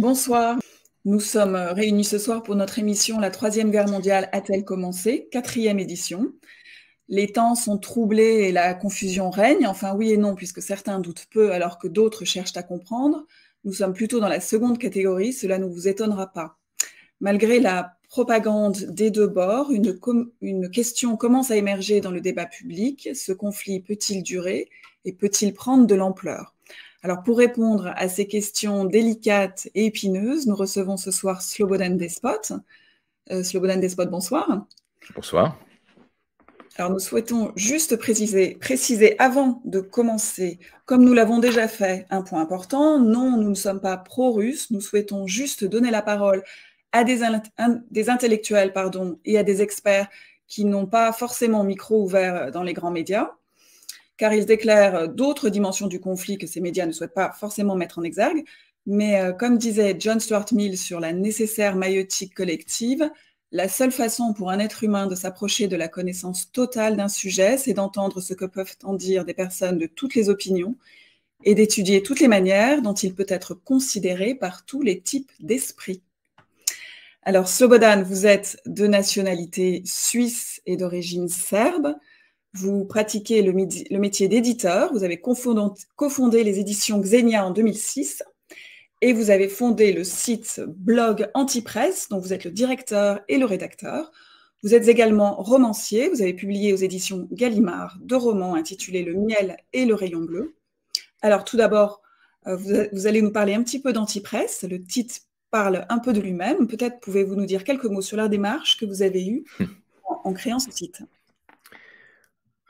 Bonsoir, nous sommes réunis ce soir pour notre émission La Troisième Guerre mondiale a-t-elle commencé? 4e édition. Les temps sont troublés et la confusion règne, enfin oui et non, puisque certains doutent peu alors que d'autres cherchent à comprendre. Nous sommes plutôt dans la seconde catégorie, cela ne vous étonnera pas. Malgré la propagande des deux bords, une question commence à émerger dans le débat public. Ce conflit peut-il durer et peut-il prendre de l'ampleur? Alors, pour répondre à ces questions délicates et épineuses, nous recevons ce soir Slobodan Despot. Slobodan Despot, bonsoir. Bonsoir. Alors, nous souhaitons juste préciser avant de commencer, comme nous l'avons déjà fait, un point important. Non, nous ne sommes pas pro-russes. Nous souhaitons juste donner la parole à des intellectuels et à des experts qui n'ont pas forcément micro ouvert dans les grands médias, car ils éclairent d'autres dimensions du conflit que ces médias ne souhaitent pas forcément mettre en exergue. Mais comme disait John Stuart Mill sur la nécessaire maïeutique collective, la seule façon pour un être humain de s'approcher de la connaissance totale d'un sujet, c'est d'entendre ce que peuvent en dire des personnes de toutes les opinions et d'étudier toutes les manières dont il peut être considéré par tous les types d'esprits. Alors, Slobodan, vous êtes de nationalité suisse et d'origine serbe. Vous pratiquez le métier d'éditeur. Vous avez cofondé les éditions Xenia en 2006 et vous avez fondé le site blog Antipresse, dont vous êtes le directeur et le rédacteur. Vous êtes également romancier. Vous avez publié aux éditions Gallimard 2 romans intitulés Le miel et le rayon bleu. Alors, tout d'abord, vous allez nous parler un petit peu d'Antipresse. Le titre parle un peu de lui-même. Peut-être pouvez-vous nous dire quelques mots sur la démarche que vous avez eue en créant ce site.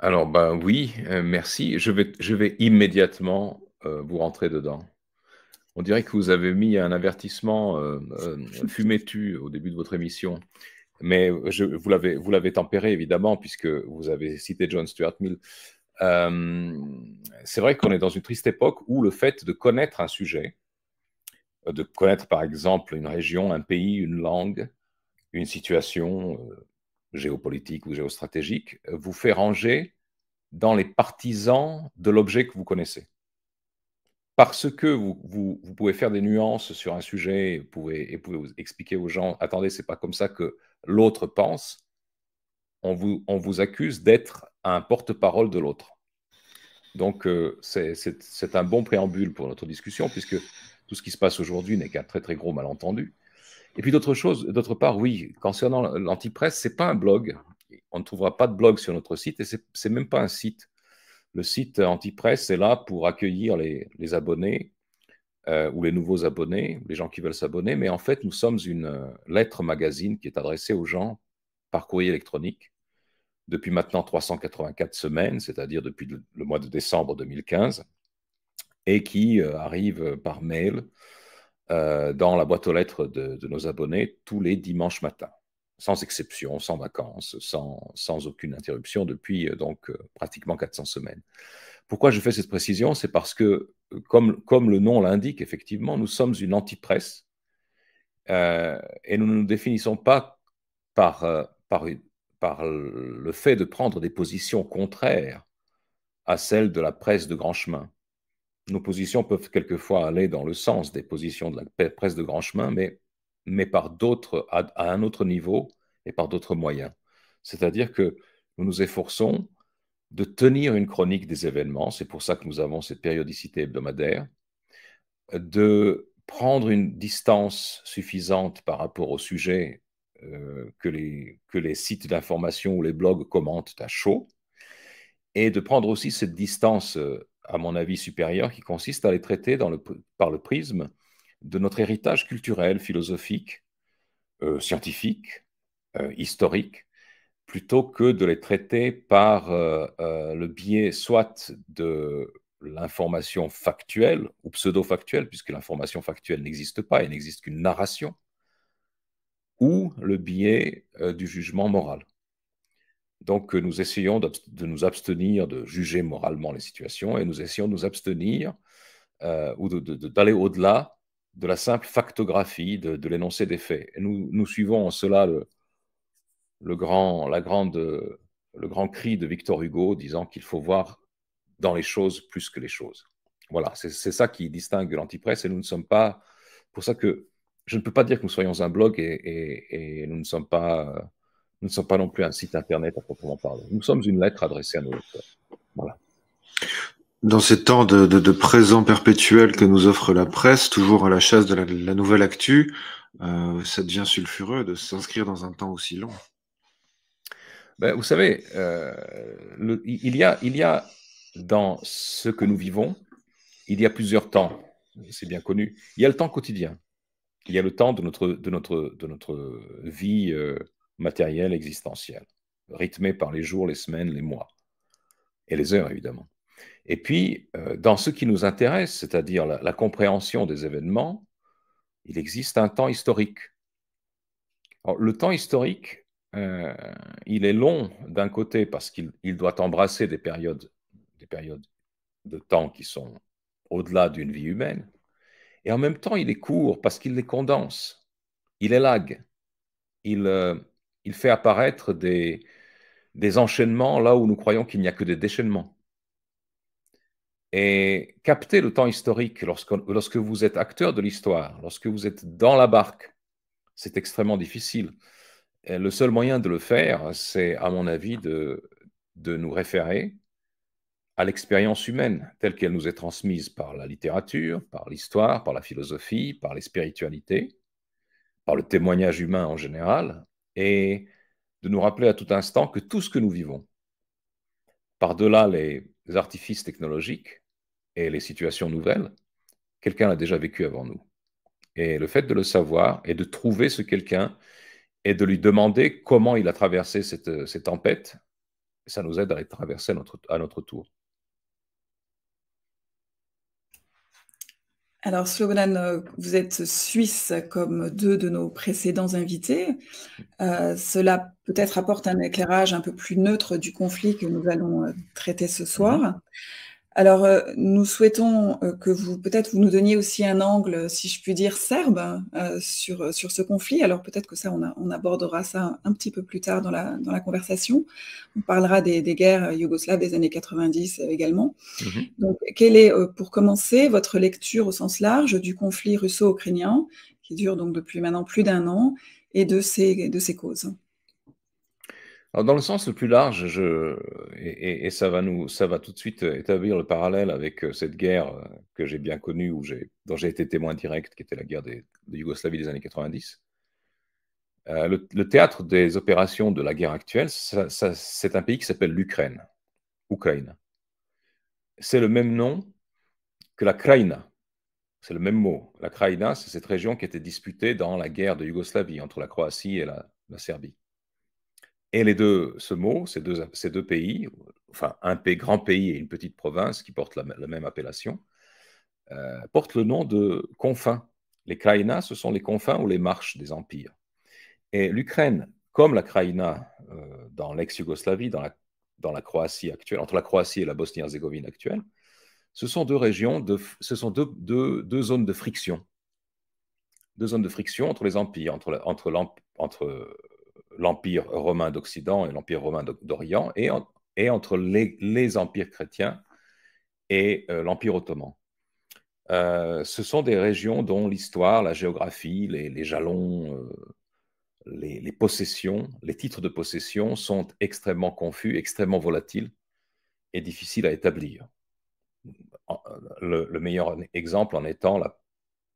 Alors, oui, merci. Je vais immédiatement vous rentrer dedans. On dirait que vous avez mis un avertissement fumé-tu au début de votre émission, mais vous l'avez tempéré, évidemment, puisque vous avez cité John Stuart Mill. C'est vrai qu'on est dans une triste époque où le fait de connaître un sujet, de connaître par exemple une région, un pays, une langue, une situation géopolitique ou géostratégique, vous fait ranger dans les partisans de l'objet que vous connaissez. Parce que vous pouvez faire des nuances sur un sujet et vous pouvez vous expliquer aux gens, attendez, c'est pas comme ça que l'autre pense, on vous accuse d'être un porte-parole de l'autre. Donc, c'est un bon préambule pour notre discussion, puisque tout ce qui se passe aujourd'hui n'est qu'un très très gros malentendu. Et puis d'autre part, oui, concernant l'antipresse, c'est pas un blog. On ne trouvera pas de blog sur notre site et c'est même pas un site. Le site Antipresse est là pour accueillir les abonnés ou les nouveaux abonnés, les gens qui veulent s'abonner. Mais en fait, nous sommes une lettre magazine qui est adressée aux gens par courrier électronique depuis maintenant 384 semaines, c'est-à-dire depuis le mois de décembre 2015, et qui arrive par mail dans la boîte aux lettres de nos abonnés tous les dimanches matins, sans exception, sans vacances, sans aucune interruption depuis pratiquement 400 semaines. Pourquoi je fais cette précision? C'est parce que, comme le nom l'indique, effectivement, nous sommes une antipresse et nous ne nous définissons pas par le fait de prendre des positions contraires à celles de la presse de grand chemin. Nos positions peuvent quelquefois aller dans le sens des positions de la presse de grand chemin, mais par d'autres, à un autre niveau et par d'autres moyens. C'est-à-dire que nous nous efforçons de tenir une chronique des événements, c'est pour ça que nous avons cette périodicité hebdomadaire, de prendre une distance suffisante par rapport au sujet que les sites d'information ou les blogs commentent à chaud, et de prendre aussi cette distance, à mon avis, supérieure, qui consiste à les traiter par le prisme de notre héritage culturel, philosophique, scientifique, historique, plutôt que de les traiter par le biais soit de l'information factuelle ou pseudo-factuelle, puisque l'information factuelle n'existe pas, il n'existe qu'une narration, ou le biais du jugement moral. Donc, nous essayons de nous abstenir de juger moralement les situations et nous essayons de nous abstenir ou d'aller au-delà de la simple factographie, de l'énoncé des faits. Et nous suivons en cela le grand cri de Victor Hugo disant qu'il faut voir dans les choses plus que les choses. Voilà, c'est ça qui distingue l'antipresse et nous ne sommes pas pour ça que je ne peux pas dire que nous soyons un blog et nous ne sommes pas non plus un site internet à proprement parler. Nous sommes une lettre adressée à nos lecteurs. Voilà. Dans ces temps de présent perpétuel que nous offre la presse, toujours à la chasse de la nouvelle actu, ça devient sulfureux de s'inscrire dans un temps aussi long. Ben, vous savez, il y a dans ce que nous vivons, il y a plusieurs temps, c'est bien connu. Il y a le temps quotidien, il y a le temps de notre vie matérielle, existentielle, rythmée par les jours, les semaines, les mois, et les heures, évidemment. Et puis, dans ce qui nous intéresse, c'est-à-dire la compréhension des événements, il existe un temps historique. Alors, le temps historique, il est long d'un côté parce qu'il doit embrasser des périodes de temps qui sont au-delà d'une vie humaine, et en même temps, il est court parce qu'il les condense, il élague, il fait apparaître des enchaînements là où nous croyons qu'il n'y a que des déchaînements. Et capter le temps historique lorsque vous êtes acteur de l'histoire, lorsque vous êtes dans la barque, c'est extrêmement difficile. Et le seul moyen de le faire, c'est, à mon avis, de nous référer à l'expérience humaine telle qu'elle nous est transmise par la littérature, par l'histoire, par la philosophie, par les spiritualités, par le témoignage humain en général, et de nous rappeler à tout instant que tout ce que nous vivons, par-delà les artifices technologiques et les situations nouvelles, quelqu'un l'a déjà vécu avant nous. Et le fait de le savoir et de trouver ce quelqu'un et de lui demander comment il a traversé cette tempête, ça nous aide à les traverser à notre tour. Alors, Slobodan, vous êtes suisse comme 2 de nos précédents invités. Cela peut-être apporte un éclairage un peu plus neutre du conflit que nous allons traiter ce soir. Alors, nous souhaitons que peut-être vous nous donniez aussi un angle, si je puis dire, serbe sur ce conflit. Alors peut-être que ça, on abordera ça un petit peu plus tard dans la conversation. On parlera des guerres yougoslaves des années 90 également. Donc, quelle est, pour commencer, votre lecture au sens large du conflit russo-ukrainien, qui dure donc depuis maintenant plus d'1 an, et de ses causes? Alors, dans le sens le plus large, et ça va tout de suite établir le parallèle avec cette guerre que j'ai bien connue, dont j'ai été témoin direct, qui était la guerre de Yougoslavie des années 90. Le théâtre des opérations de la guerre actuelle, c'est un pays qui s'appelle l'Ukraine, Ukraine. C'est le même nom que la Kraïna. C'est le même mot. La Kraïna, c'est cette région qui était disputée dans la guerre de Yougoslavie entre la Croatie et la Serbie. Et ces deux pays, enfin un grand pays et une petite province qui portent la même appellation, portent le nom de confins. Les Kraïnas, ce sont les confins ou les marches des empires. Et l'Ukraine, comme la Kraïna dans l'ex-Yougoslavie, dans la Croatie actuelle, entre la Croatie et la Bosnie-Herzégovine actuelle, ce sont deux régions, ce sont deux zones de friction. Deux zones de friction entre les empires, entre l'Empire romain d'Occident et l'Empire romain d'Orient, et entre les empires chrétiens et l'Empire ottoman. Ce sont des régions dont l'histoire, la géographie, les jalons, les possessions, les titres de possession sont extrêmement confus, extrêmement volatiles et difficiles à établir. Le meilleur exemple en étant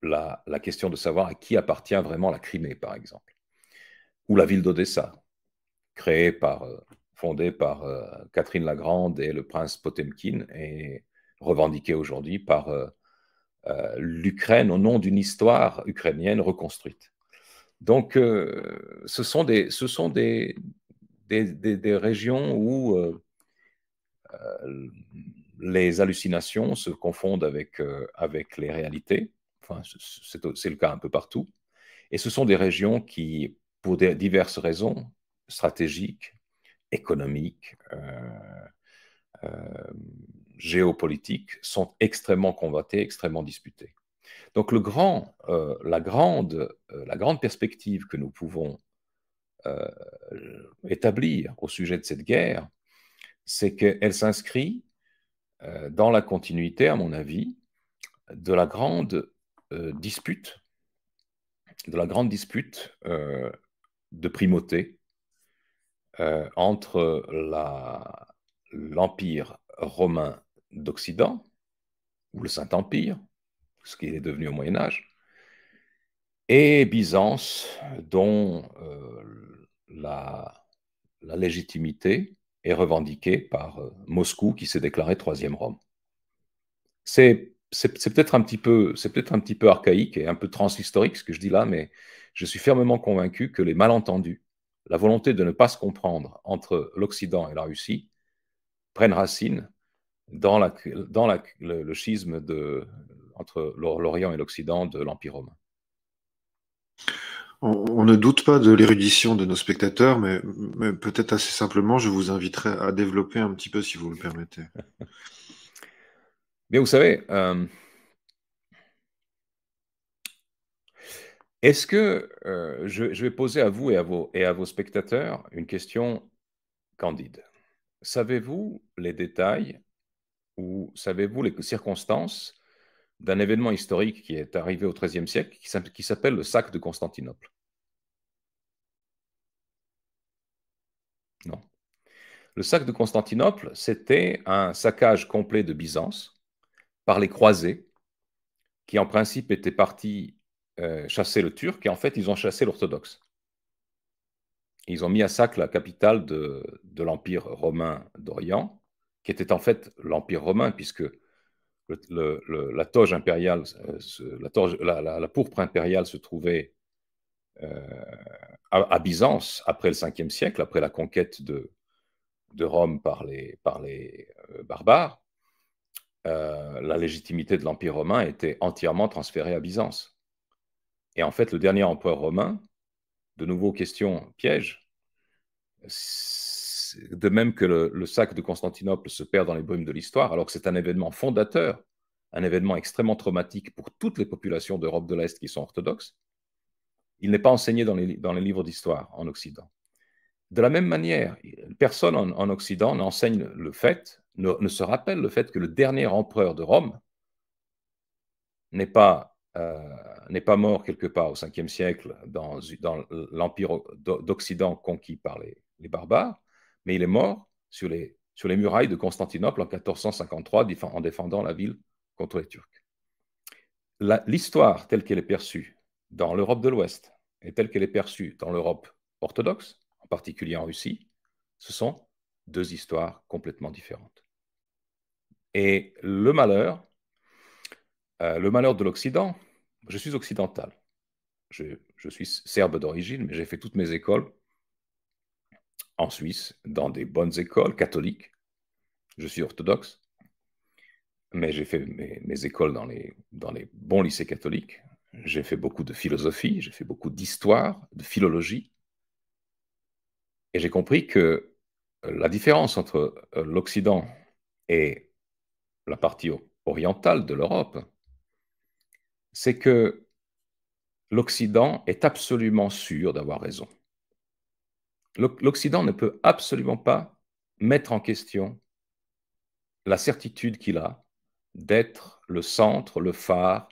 la question de savoir à qui appartient vraiment la Crimée, par exemple, ou la ville d'Odessa, fondée par Catherine la Grande et le prince Potemkin, et revendiquée aujourd'hui par l'Ukraine au nom d'une histoire ukrainienne reconstruite. Donc, ce sont des régions où les hallucinations se confondent avec les réalités. Enfin, c'est le cas un peu partout. Et ce sont des régions qui, pour diverses raisons stratégiques, économiques, géopolitiques, sont extrêmement convoitées, extrêmement disputées. Donc la grande perspective que nous pouvons établir au sujet de cette guerre, c'est qu'elle s'inscrit dans la continuité, à mon avis, de la grande dispute de la grande dispute de primauté entre l'Empire romain d'Occident, ou le Saint-Empire, ce qui est devenu au Moyen-Âge, et Byzance, dont la légitimité est revendiquée par Moscou, qui s'est déclaré troisième Rome. C'est peut-être un petit peu archaïque et un peu transhistorique ce que je dis là, mais je suis fermement convaincu que les malentendus, la volonté de ne pas se comprendre entre l'Occident et la Russie, prennent racine dans le schisme entre l'Orient et l'Occident de l'Empire romain. On ne doute pas de l'érudition de nos spectateurs, mais peut-être assez simplement, je vous inviterai à développer un petit peu, si vous le permettez. Mais vous savez, est-ce que je vais poser à vous et à vos spectateurs une question candide. Savez-vous les détails ou savez-vous les circonstances d'un événement historique qui est arrivé au XIIIe siècle qui s'appelle le sac de Constantinople? Non. Le sac de Constantinople, c'était un saccage complet de Byzance par les croisés qui, en principe, étaient partis chasser le turc et en fait, ils ont chassé l'orthodoxe. Ils ont mis à sac la capitale de l'Empire romain d'Orient, qui était en fait l'Empire romain, puisque la toge impériale, la pourpre impériale se trouvait à Byzance après le 5e siècle, après la conquête de Rome par les barbares. La légitimité de l'Empire romain était entièrement transférée à Byzance. Et en fait, le dernier empereur romain, de nouveau question piège, de même que le sac de Constantinople se perd dans les brumes de l'histoire, alors que c'est un événement fondateur, un événement extrêmement traumatique pour toutes les populations d'Europe de l'Est qui sont orthodoxes, il n'est pas enseigné dans les livres d'histoire en Occident. De la même manière, personne en Occident n'enseigne le fait, ne se rappelle le fait que le dernier empereur de Rome n'est pas mort quelque part au 5e siècle dans l'Empire d'Occident conquis par les barbares, mais il est mort sur les murailles de Constantinople en 1453 en défendant la ville contre les Turcs. L'histoire telle qu'elle est perçue dans l'Europe de l'Ouest et telle qu'elle est perçue dans l'Europe orthodoxe, en particulier en Russie, ce sont deux histoires complètement différentes. Et le malheur de l'Occident, je suis occidental. Je suis serbe d'origine, mais j'ai fait toutes mes écoles en Suisse, dans des bonnes écoles catholiques. Je suis orthodoxe, mais j'ai fait mes écoles dans les bons lycées catholiques. J'ai fait beaucoup de philosophie, j'ai fait beaucoup d'histoire, de philologie. Et j'ai compris que la différence entre l'Occident et la partie orientale de l'Europe, c'est que l'Occident est absolument sûr d'avoir raison. L'Occident ne peut absolument pas mettre en question la certitude qu'il a d'être le centre, le phare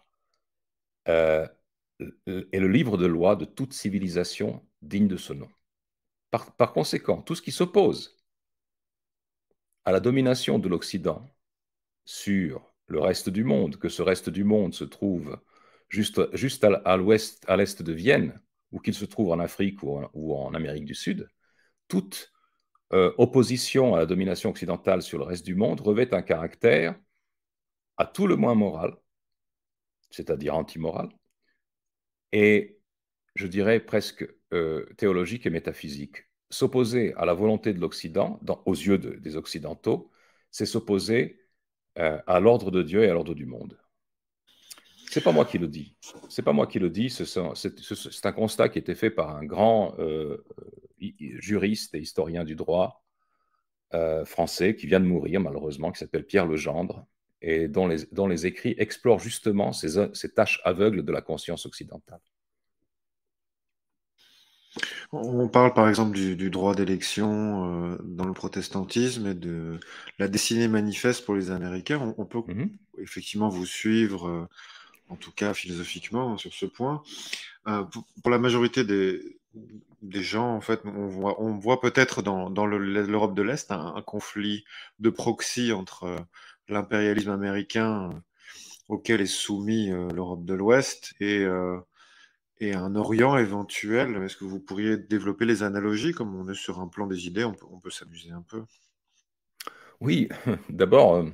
et le livre de loi de toute civilisation digne de ce nom. Par conséquent, tout ce qui s'oppose à la domination de l'Occident sur le reste du monde, que ce reste du monde se trouve juste à l'ouest, à l'est de Vienne, ou qu'il se trouve en Afrique ou en Amérique du Sud, toute opposition à la domination occidentale sur le reste du monde revêt un caractère à tout le moins moral, c'est-à-dire antimoral, et je dirais presque théologique et métaphysique. S'opposer à la volonté de l'Occident, aux yeux des Occidentaux, c'est s'opposer à l'ordre de Dieu et à l'ordre du monde. C'est pas moi qui le dis. C'est pas moi qui le dis. C'est un constat qui a été fait par un grand juriste et historien du droit français qui vient de mourir malheureusement, qui s'appelle Pierre Legendre, et dont les écrits explorent justement ces tâches aveugles de la conscience occidentale. On parle par exemple du droit d'élection dans le protestantisme et de la destinée manifeste pour les Américains. On peut effectivement vous suivre, en tout cas philosophiquement, sur ce point. Pour la majorité des gens, en fait, on voit peut-être dans l'Europe de l'Est un conflit de proxy entre l'impérialisme américain auquel est soumis l'Europe de l'Ouest et un Orient éventuel. Est-ce que vous pourriez développer les analogies? Comme on est sur un plan des idées, on peut s'amuser un peu. Oui, d'abord,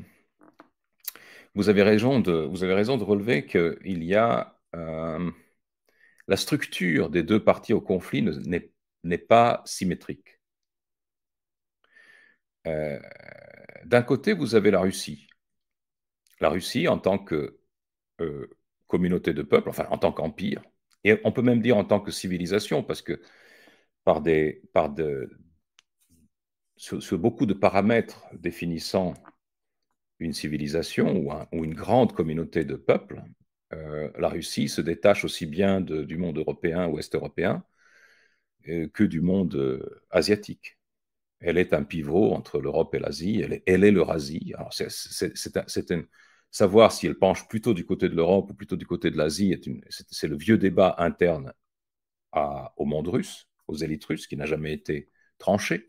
vous avez raison de relever qu'il y a la structure des deux parties au conflit n'est pas symétrique. D'un côté, vous avez la Russie. La Russie en tant que communauté de peuples, enfin en tant qu'empire, et on peut même dire en tant que civilisation, parce que sur beaucoup de paramètres définissant une civilisation ou une grande communauté de peuples, la Russie se détache aussi bien du monde européen, ouest européen, que du monde asiatique. Elle est un pivot entre l'Europe et l'Asie, elle est l'Eurasie. Alors savoir si elle penche plutôt du côté de l'Europe ou plutôt du côté de l'Asie, c'est le vieux débat interne au monde russe, aux élites russes, qui n'a jamais été tranché.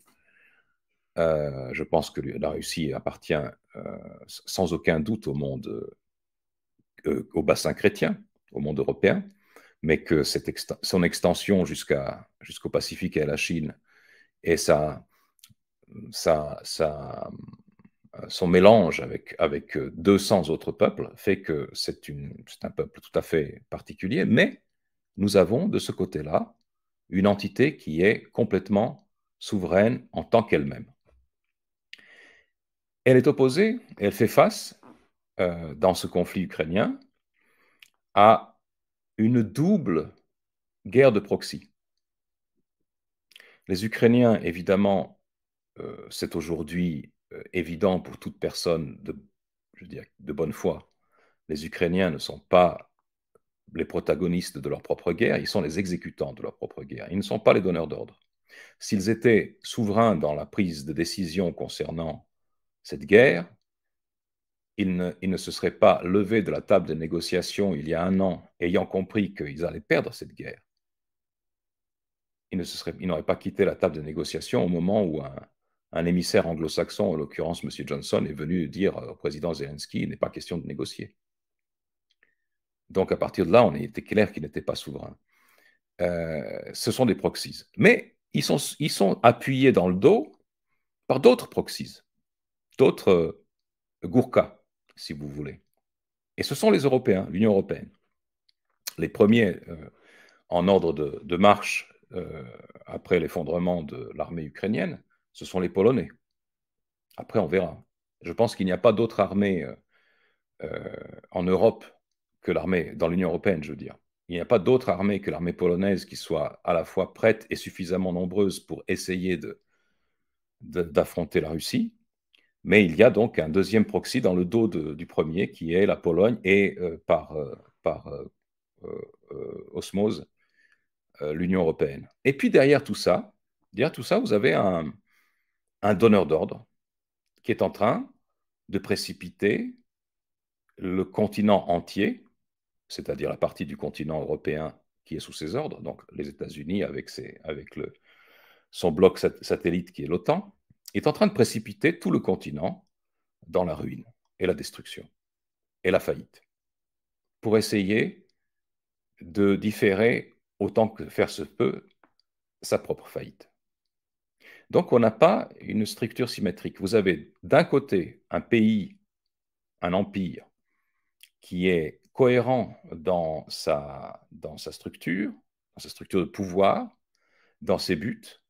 Je pense que la Russie appartient sans aucun doute au monde, au bassin chrétien, au monde européen, mais que son extension jusqu'au Pacifique et à la Chine et son mélange avec 200 autres peuples fait que c'est un peuple tout à fait particulier, mais nous avons de ce côté-là une entité qui est complètement souveraine en tant qu'elle-même. Elle est opposée, elle fait face, dans ce conflit ukrainien, à une double guerre de proxy. Les Ukrainiens, évidemment, c'est aujourd'hui évident pour toute personne de bonne foi. Les Ukrainiens ne sont pas les protagonistes de leur propre guerre, ils sont les exécutants de leur propre guerre. Ils ne sont pas les donneurs d'ordre. S'ils étaient souverains dans la prise de décision concernant cette guerre, ils ne se seraient pas levés de la table des négociations il y a un an, ayant compris qu'ils allaient perdre cette guerre. Ils n'auraient pas quitté la table des négociations au moment où un émissaire anglo-saxon, en l'occurrence M. Johnson, est venu dire au président Zelensky, il n'est pas question de négocier. Donc à partir de là, on était clair qu'ils n'étaient pas souverains. Ce sont des proxies. Mais ils sont appuyés dans le dos par d'autres proxies, d'autres Gourkas, si vous voulez. Et ce sont les Européens, l'Union européenne. Les premiers en ordre de marche après l'effondrement de l'armée ukrainienne, ce sont les Polonais. Après, on verra. Je pense qu'il n'y a pas d'autre armée en Europe que l'armée, dans l'Union européenne, je veux dire. Il n'y a pas d'autre armée que l'armée polonaise qui soit à la fois prête et suffisamment nombreuse pour essayer d'affronter la Russie. Mais il y a donc un deuxième proxy dans le dos du premier, qui est la Pologne, et par osmose, l'Union européenne. Et puis derrière tout ça, vous avez un donneur d'ordre qui est en train de précipiter le continent entier, c'est-à-dire la partie du continent européen qui est sous ses ordres, donc les États-Unis avec son bloc satellite qui est l'OTAN, est en train de précipiter tout le continent dans la ruine et la destruction et la faillite, pour essayer de différer autant que faire se peut sa propre faillite. Donc on n'a pas une structure symétrique. Vous avez d'un côté un pays, un empire, qui est cohérent dans sa structure de pouvoir, dans ses buts,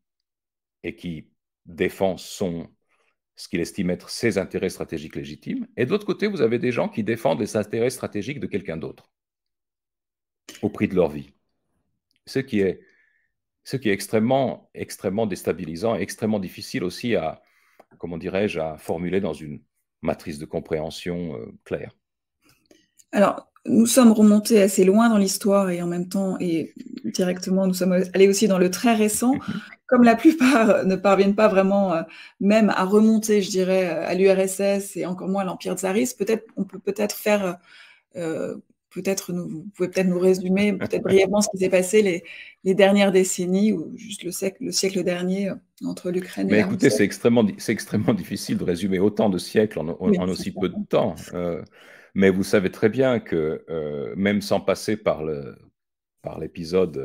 et qui défend ce qu'il estime être ses intérêts stratégiques légitimes. Et de l'autre côté, vous avez des gens qui défendent les intérêts stratégiques de quelqu'un d'autre, au prix de leur vie. Ce qui est extrêmement, extrêmement déstabilisant et extrêmement difficile aussi à formuler dans une matrice de compréhension claire. Alors, nous sommes remontés assez loin dans l'histoire et en même temps, et directement, nous sommes allés aussi dans le très récent. Comme la plupart ne parviennent pas vraiment même à remonter, je dirais, à l'URSS et encore moins à l'Empire tsariste, on peut peut-être faire vous pouvez peut-être nous résumer, peut-être brièvement, ce qui s'est passé les dernières décennies ou juste le siècle dernier entre l'Ukraine et la écoutez, Russie. c'est extrêmement difficile de résumer autant de siècles Oui, en c'est aussi ça. peu de temps. Mais vous savez très bien que même sans passer par l'épisode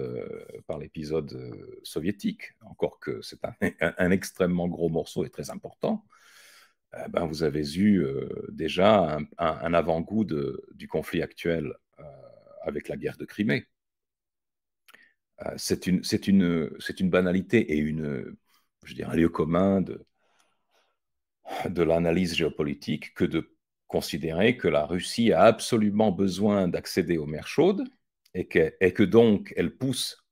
soviétique, encore que c'est un extrêmement gros morceau et très important, ben vous avez eu déjà un avant-goût du conflit actuel avec la guerre de Crimée. C'est une banalité et je dirais, un lieu commun de l'analyse géopolitique que de considérer que la Russie a absolument besoin d'accéder aux mers chaudes et que donc elle pousse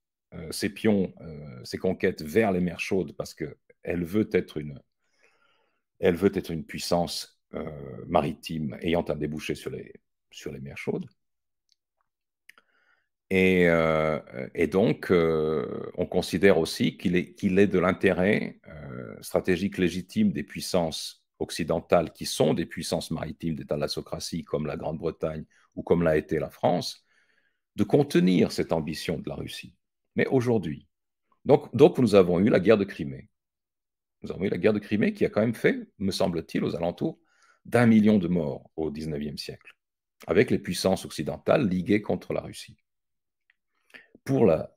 ses pions, ses conquêtes vers les mers chaudes parce qu'elle veut être une puissance maritime ayant un débouché sur les mers chaudes. Et donc, on considère aussi qu'il est de l'intérêt stratégique légitime des puissances occidentales qui sont des puissances maritimes des thalassocraties comme la Grande-Bretagne ou comme l'a été la France, de contenir cette ambition de la Russie. Mais aujourd'hui, donc nous avons eu la guerre de Crimée. Nous avons eu la guerre de Crimée qui a quand même fait, me semble-t-il, aux alentours d'1 million de morts au XIXe siècle, avec les puissances occidentales liguées contre la Russie. Dont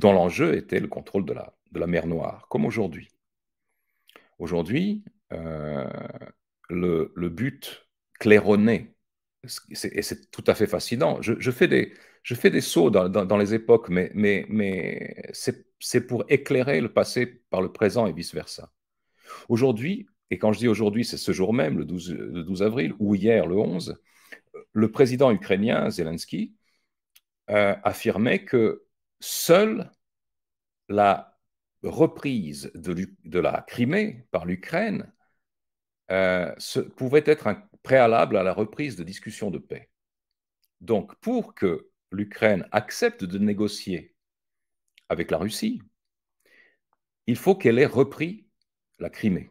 l'enjeu était le contrôle de la mer Noire, comme aujourd'hui. Aujourd'hui, le but claironné, et c'est tout à fait fascinant, je fais des sauts dans les époques, mais c'est pour éclairer le passé par le présent et vice-versa. Aujourd'hui, et quand je dis aujourd'hui, c'est ce jour même, le 12 avril, ou hier, le 11, le président ukrainien, Zelensky, affirmait que seule la reprise de la Crimée par l'Ukraine pouvait être un préalable à la reprise de discussions de paix. Donc, pour que l'Ukraine accepte de négocier avec la Russie, il faut qu'elle ait repris la Crimée,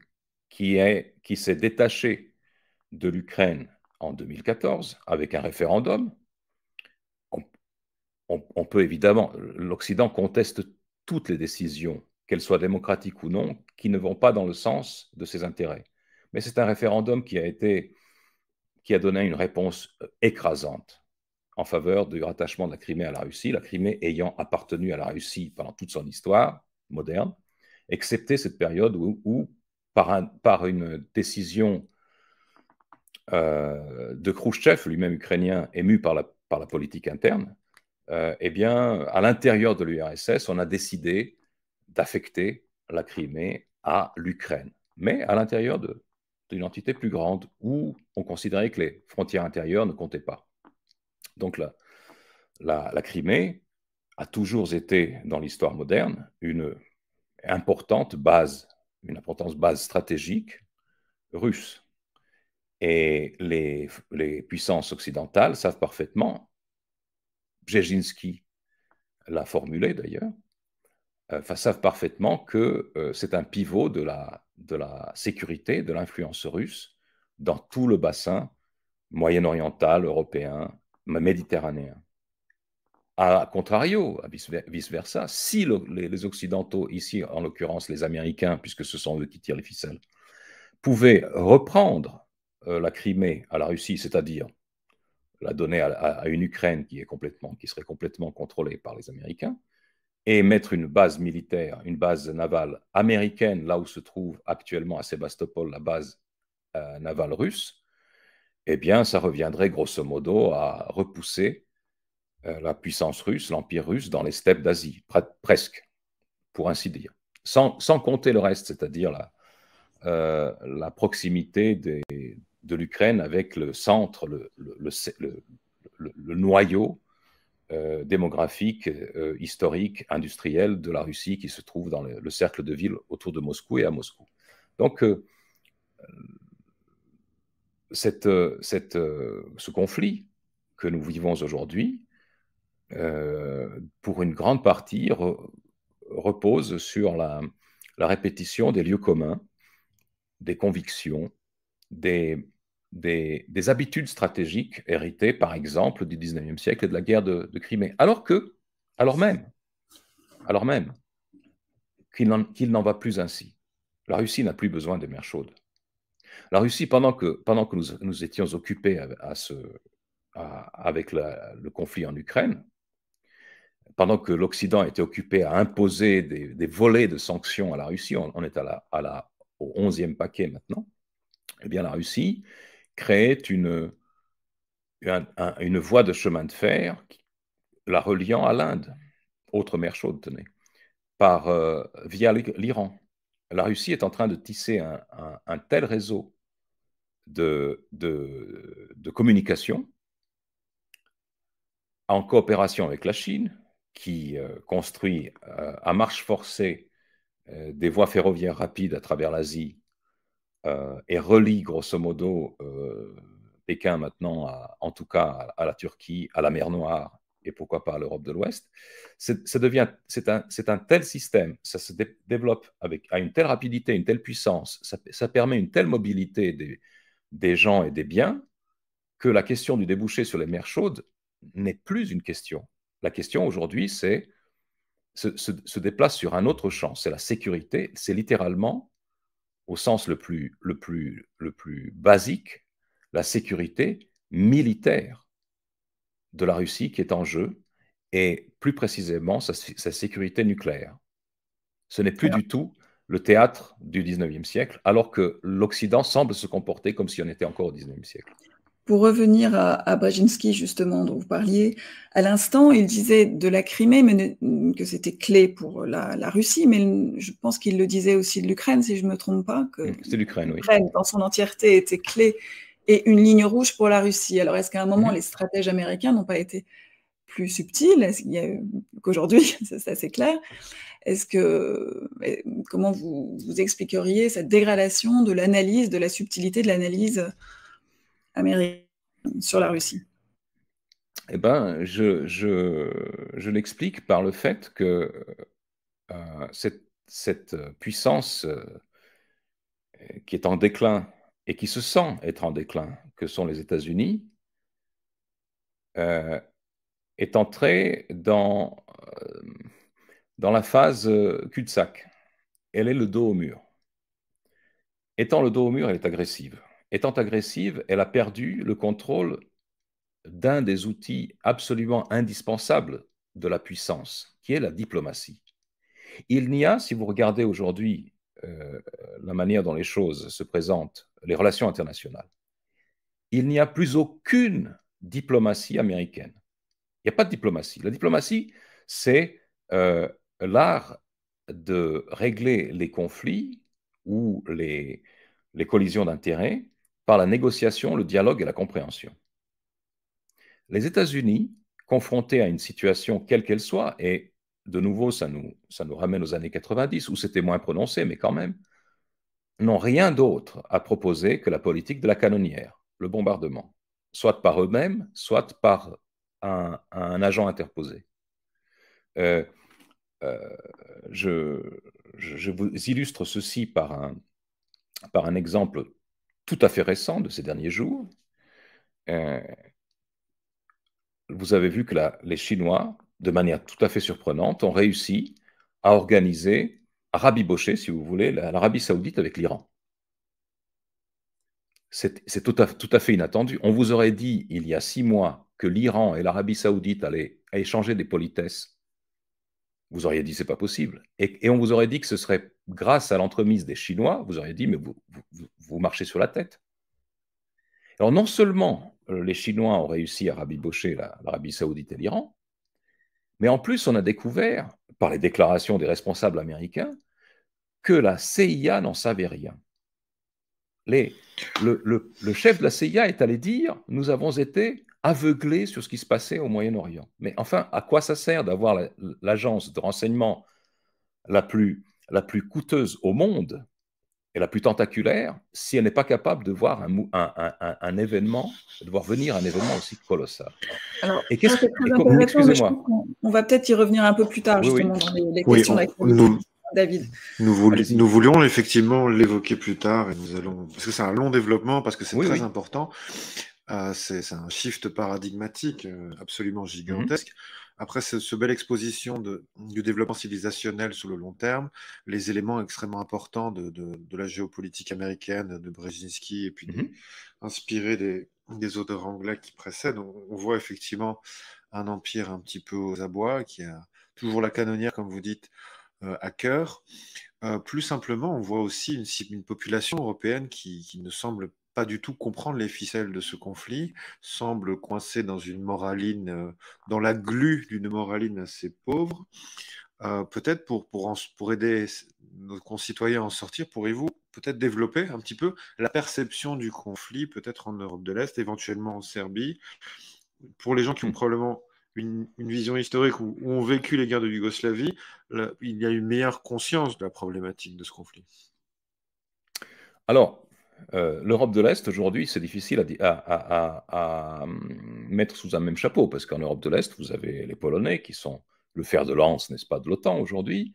qui s'est détachée de l'Ukraine en 2014 avec un référendum. On peut évidemment, l'Occident conteste toutes les décisions, qu'elles soient démocratiques ou non, qui ne vont pas dans le sens de ses intérêts. Mais c'est un référendum qui a donné une réponse écrasante en faveur du rattachement de la Crimée à la Russie, la Crimée ayant appartenu à la Russie pendant toute son histoire moderne, excepté cette période où par une décision de Khrouchtchev, lui-même ukrainien, ému par la politique interne, eh bien, à l'intérieur de l'URSS, on a décidé d'affecter la Crimée à l'Ukraine, mais à l'intérieur d'une entité plus grande où on considérait que les frontières intérieures ne comptaient pas. Donc la Crimée a toujours été, dans l'histoire moderne, une importante base stratégique russe. Et les puissances occidentales savent parfaitement, Brzezinski l'a formulé d'ailleurs, savent parfaitement que c'est un pivot de la sécurité, de l'influence russe dans tout le bassin moyen-oriental, européen, méditerranéen. A contrario, vice-versa, si les Occidentaux, ici en l'occurrence les Américains, puisque ce sont eux qui tirent les ficelles, pouvaient reprendre la Crimée à la Russie, c'est-à-dire la donner à une Ukraine qui serait complètement contrôlée par les Américains, et mettre une base militaire, une base navale américaine, là où se trouve actuellement à Sébastopol la base navale russe, eh bien, ça reviendrait grosso modo à repousser la puissance russe, l'empire russe, dans les steppes d'Asie, presque, pour ainsi dire. Sans compter le reste, c'est-à-dire la proximité de l'Ukraine avec le centre, le noyau démographique, historique, industriel de la Russie qui se trouve dans le cercle de villes autour de Moscou et à Moscou. Donc, ce conflit que nous vivons aujourd'hui, pour une grande partie, repose sur la répétition des lieux communs, des convictions, des des habitudes stratégiques héritées, par exemple, du 19e siècle et de la guerre de Crimée. Alors même qu'il n'en va plus ainsi. La Russie n'a plus besoin des mers chaudes. La Russie, pendant que nous étions occupés avec le conflit en Ukraine, pendant que l'Occident était occupé à imposer des volets de sanctions à la Russie, on est au 11e paquet maintenant, eh bien la Russie créait une voie de chemin de fer la reliant à l'Inde, autre mer chaude, tenez, via l'Iran. La Russie est en train de tisser un tel réseau de communication en coopération avec la Chine, qui construit à marche forcée des voies ferroviaires rapides à travers l'Asie et relie grosso modo Pékin maintenant, en tout cas à la Turquie, à la mer Noire et pourquoi pas à l'Europe de l'Ouest. C'est un tel système, ça se développe à une telle rapidité, une telle puissance, ça permet une telle mobilité des gens et des biens que la question du débouché sur les mers chaudes n'est plus une question. La question aujourd'hui, se déplace sur un autre champ, c'est la sécurité, c'est littéralement, au sens le plus basique, la sécurité militaire de la Russie qui est en jeu, et plus précisément sa sécurité nucléaire. Ce n'est plus du tout le théâtre du 19e siècle, alors que l'Occident semble se comporter comme si on était encore au 19e siècle. Pour revenir à Brzezinski, justement, dont vous parliez, à l'instant, il disait de la Crimée que c'était clé pour la Russie, mais je pense qu'il le disait aussi de l'Ukraine, si je ne me trompe pas, que c'est l'Ukraine, oui. l'Ukraine, dans son entièreté, était clé et une ligne rouge pour la Russie. Alors, est-ce qu'à un moment, les stratèges américains n'ont pas été plus subtils qu'aujourd'hui? Ça, c'est clair. Comment vous expliqueriez cette dégradation de l'analyse, de la subtilité de l'analyse américaine sur la Russie? Eh bien, je l'explique par le fait que cette puissance qui est en déclin et qui se sent être en déclin, que sont les États-Unis, est entrée dans la phase cul-de-sac. Elle est le dos au mur. Étant le dos au mur, elle est agressive. Étant agressive, elle a perdu le contrôle d'un des outils absolument indispensables de la puissance, qui est la diplomatie. Il n'y a, si vous regardez aujourd'hui la manière dont les choses se présentent, les relations internationales, il n'y a plus aucune diplomatie américaine. Il n'y a pas de diplomatie. La diplomatie, c'est l'art de régler les conflits ou les collisions d'intérêts par la négociation, le dialogue et la compréhension. Les États-Unis, confrontés à une situation quelle qu'elle soit, et de nouveau, ça nous ramène aux années 90, où c'était moins prononcé, mais quand même, n'ont rien d'autre à proposer que la politique de la canonnière, le bombardement, soit par eux-mêmes, soit par un agent interposé. Je vous illustre ceci par un exemple tout à fait récent de ces derniers jours. Vous avez vu que les Chinois, de manière tout à fait surprenante, ont réussi à organiser, à rabibocher, si vous voulez, l'Arabie Saoudite avec l'Iran. C'est tout à fait inattendu. On vous aurait dit, il y a 6 mois, que l'Iran et l'Arabie Saoudite allaient échanger des politesses. Vous auriez dit, c'est pas possible. Et on vous aurait dit que ce serait grâce à l'entremise des Chinois, vous auriez dit, mais vous marchez sur la tête. Alors, non seulement les Chinois ont réussi à rabibocher l'Arabie Saoudite et l'Iran, mais en plus, on a découvert, par les déclarations des responsables américains, que la CIA n'en savait rien. Le chef de la CIA est allé dire « Nous avons été aveuglés sur ce qui se passait au Moyen-Orient ». Mais enfin, à quoi ça sert d'avoir l'agence de renseignement la plus coûteuse au monde et la plus tentaculaire si elle n'est pas capable de voir un événement, de voir venir un événement aussi colossal. Alors, excusez-moi. On va peut-être y revenir un peu plus tard, justement, dans les questions d'actualité. David. Nous voulions effectivement l'évoquer plus tard, et nous allons, parce que c'est un long développement, parce que c'est très important. C'est un shift paradigmatique absolument gigantesque. Après ce belle exposition du développement civilisationnel sur le long terme, les éléments extrêmement importants de la géopolitique américaine, de Brzezinski, et puis inspirés des auteurs anglais qui précèdent, on voit effectivement un empire un petit peu aux abois, qui a toujours la canonnière, comme vous dites, à cœur. Plus simplement, on voit aussi une population européenne qui ne semble pas du tout comprendre les ficelles de ce conflit, semble coincée dans une moraline, dans la glu d'une moraline assez pauvre. Peut-être pour aider nos concitoyens à en sortir, pourriez-vous peut-être développer un petit peu la perception du conflit, peut-être en Europe de l'Est, éventuellement en Serbie, pour les gens qui ont probablement une vision historique ou ont vécu les guerres de Yougoslavie, il y a une meilleure conscience de la problématique de ce conflit. Alors, l'Europe de l'Est, aujourd'hui, c'est difficile à mettre sous un même chapeau, parce qu'en Europe de l'Est, vous avez les Polonais, qui sont le fer de lance, n'est-ce pas, de l'OTAN aujourd'hui.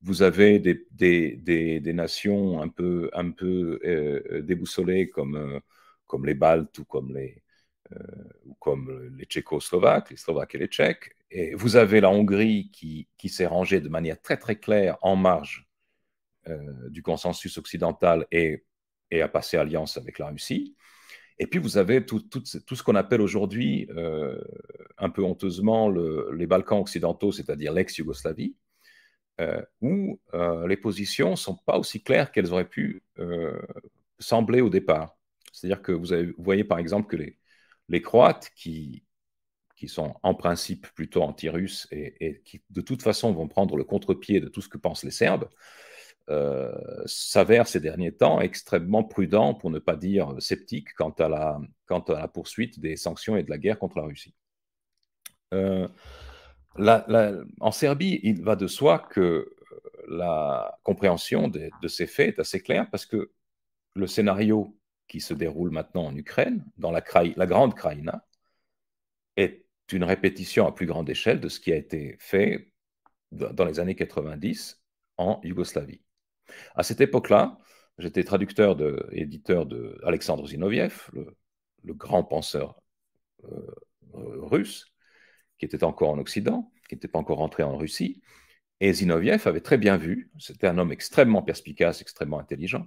Vous avez des nations un peu déboussolées comme les Baltes ou comme les Tchécoslovaques, les Slovaques et les Tchèques. Et vous avez la Hongrie qui s'est rangée de manière très très claire en marge du consensus occidental et a passé alliance avec la Russie. Et puis vous avez tout ce qu'on appelle aujourd'hui, un peu honteusement, les Balkans occidentaux, c'est-à-dire l'ex-Yougoslavie, où les positions ne sont pas aussi claires qu'elles auraient pu sembler au départ. C'est-à-dire que vous voyez par exemple que les Croates, qui sont en principe plutôt anti-russes et qui de toute façon vont prendre le contre-pied de tout ce que pensent les Serbes, s'avèrent ces derniers temps extrêmement prudents, pour ne pas dire sceptiques, quant à la poursuite des sanctions et de la guerre contre la Russie. En Serbie, il va de soi que la compréhension de ces faits est assez claire, parce que le scénario qui se déroule maintenant en Ukraine, dans la grande Krajina, est une répétition à plus grande échelle de ce qui a été fait dans les années 90 en Yougoslavie. À cette époque-là, j'étais traducteur et éditeur de Alexandre Zinoviev, le grand penseur russe, qui était encore en Occident, qui n'était pas encore rentré en Russie. Et Zinoviev avait très bien vu, c'était un homme extrêmement perspicace, extrêmement intelligent,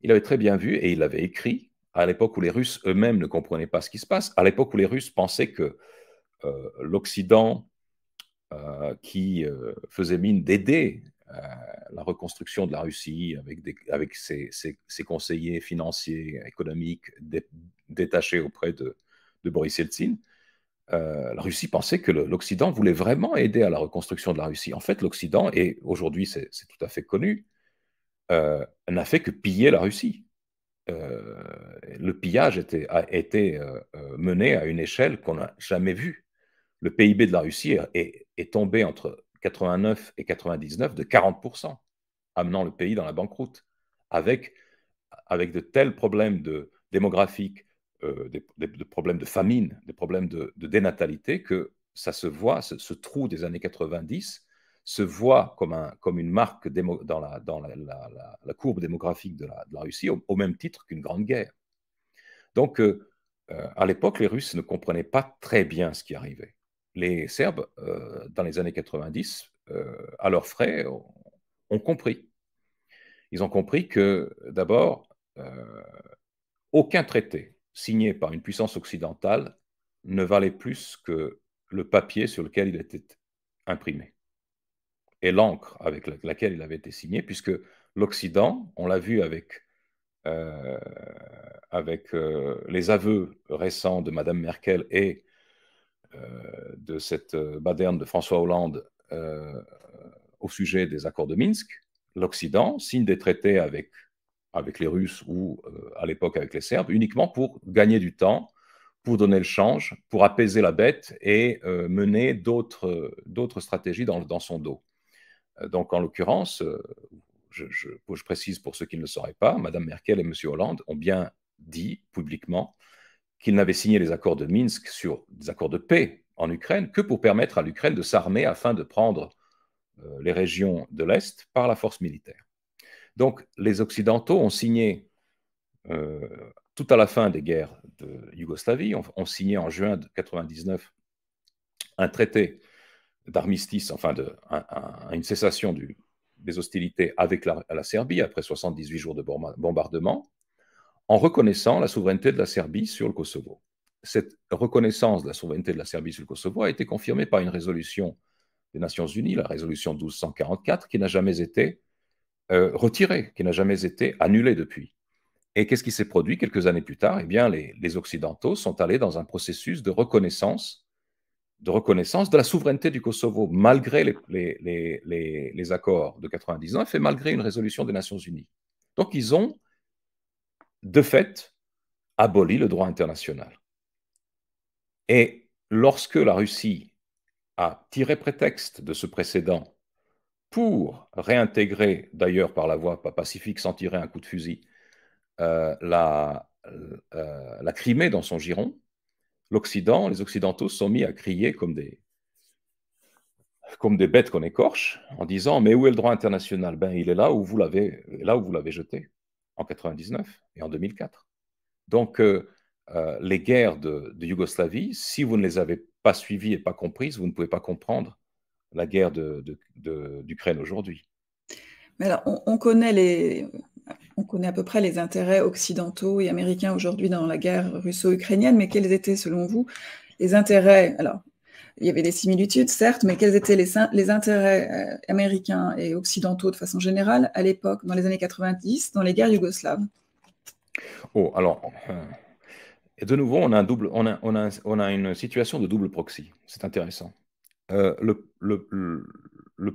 il avait très bien vu et il avait écrit, à l'époque où les Russes eux-mêmes ne comprenaient pas ce qui se passe, à l'époque où les Russes pensaient que l'Occident, qui faisait mine d'aider la reconstruction de la Russie avec ses conseillers financiers, économiques détachés auprès de Boris Yeltsin, la Russie pensait que l'Occident voulait vraiment aider à la reconstruction de la Russie. En fait, l'Occident, et aujourd'hui c'est tout à fait connu, n'a fait que piller la Russie. Le pillage a été mené à une échelle qu'on n'a jamais vue. Le PIB de la Russie est tombé entre 89 et 99 de 40%, amenant le pays dans la banqueroute, avec de tels problèmes démographiques, des problèmes de famine, des problèmes de dénatalité, que ça se voit, ce trou des années 90 se voit comme une marque dans la courbe démographique de la Russie, au même titre qu'une grande guerre. Donc, à l'époque, les Russes ne comprenaient pas très bien ce qui arrivait. Les Serbes, dans les années 90, à leurs frais, ont compris. Ils ont compris que, d'abord, aucun traité signé par une puissance occidentale ne valait plus que le papier sur lequel il était imprimé et l'encre avec laquelle il avait été signé, puisque l'Occident, on l'a vu avec les aveux récents de Mme Merkel et de cette baderne de François Hollande au sujet des accords de Minsk, l'Occident signe des traités avec les Russes ou à l'époque avec les Serbes, uniquement pour gagner du temps, pour donner le change, pour apaiser la bête et mener d'autres stratégies dans son dos. Donc, en l'occurrence, je précise pour ceux qui ne le sauraient pas, Mme Merkel et M. Hollande ont bien dit publiquement qu'ils n'avaient signé les accords de Minsk sur des accords de paix en Ukraine que pour permettre à l'Ukraine de s'armer afin de prendre les régions de l'Est par la force militaire. Donc, les Occidentaux ont signé, tout à la fin des guerres de Yougoslavie, ont signé en juin 1999 un traité d'armistice, enfin une cessation des hostilités avec la Serbie après 78 jours de bombardement, en reconnaissant la souveraineté de la Serbie sur le Kosovo. Cette reconnaissance de la souveraineté de la Serbie sur le Kosovo a été confirmée par une résolution des Nations Unies, la résolution 1244, qui n'a jamais été retirée, qui n'a jamais été annulée depuis. Et qu'est-ce qui s'est produit quelques années plus tard? Eh bien, les Occidentaux sont allés dans un processus de reconnaissance de la souveraineté du Kosovo, malgré les accords de 99 et malgré une résolution des Nations Unies. Donc, ils ont, de fait, aboli le droit international. Et lorsque la Russie a tiré prétexte de ce précédent pour réintégrer, d'ailleurs par la voie pacifique sans tirer un coup de fusil, la Crimée dans son giron, les Occidentaux se sont mis à crier comme des bêtes qu'on écorche, en disant « Mais où est le droit international ?» Ben, il est là où vous l'avez jeté, en 99 et en 2004. Donc, les guerres de Yougoslavie, si vous ne les avez pas suivies et pas comprises, vous ne pouvez pas comprendre la guerre d'Ukraine aujourd'hui. Mais alors, on connaît à peu près les intérêts occidentaux et américains aujourd'hui dans la guerre russo-ukrainienne, mais quels étaient, selon vous, les intérêts? Alors, il y avait des similitudes, certes, mais quels étaient les intérêts américains et occidentaux de façon générale à l'époque, dans les années 90, dans les guerres yougoslaves? Oh, alors, de nouveau, on a une situation de double proxy. C'est intéressant. Le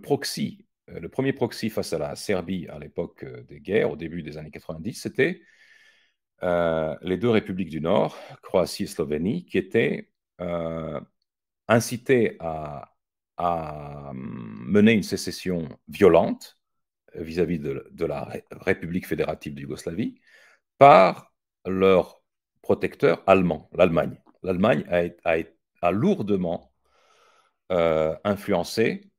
proxy, le premier proxy face à la Serbie à l'époque des guerres, au début des années 90, c'était les deux républiques du Nord, Croatie et Slovénie, qui étaient incitées à mener une sécession violente vis-à-vis de la République fédérative de Yougoslavie par leur protecteur allemand, l'Allemagne. L'Allemagne a lourdement influencé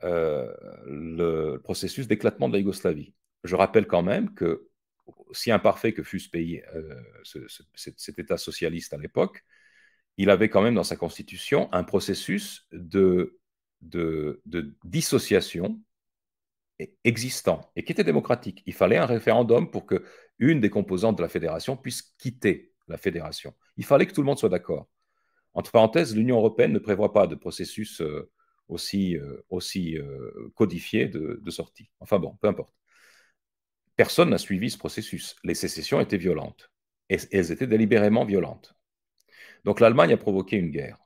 le processus d'éclatement de la Yougoslavie. Je rappelle quand même que, si imparfait que fût ce pays, cet État socialiste à l'époque, il avait quand même dans sa constitution un processus de dissociation existant et qui était démocratique. Il fallait un référendum pour qu'une des composantes de la fédération puisse quitter la fédération. Il fallait que tout le monde soit d'accord. Entre parenthèses, l'Union européenne ne prévoit pas de processus aussi codifié de sortie. Enfin bon, peu importe. Personne n'a suivi ce processus. Les sécessions étaient violentes. Et elles étaient délibérément violentes. Donc l'Allemagne a provoqué une guerre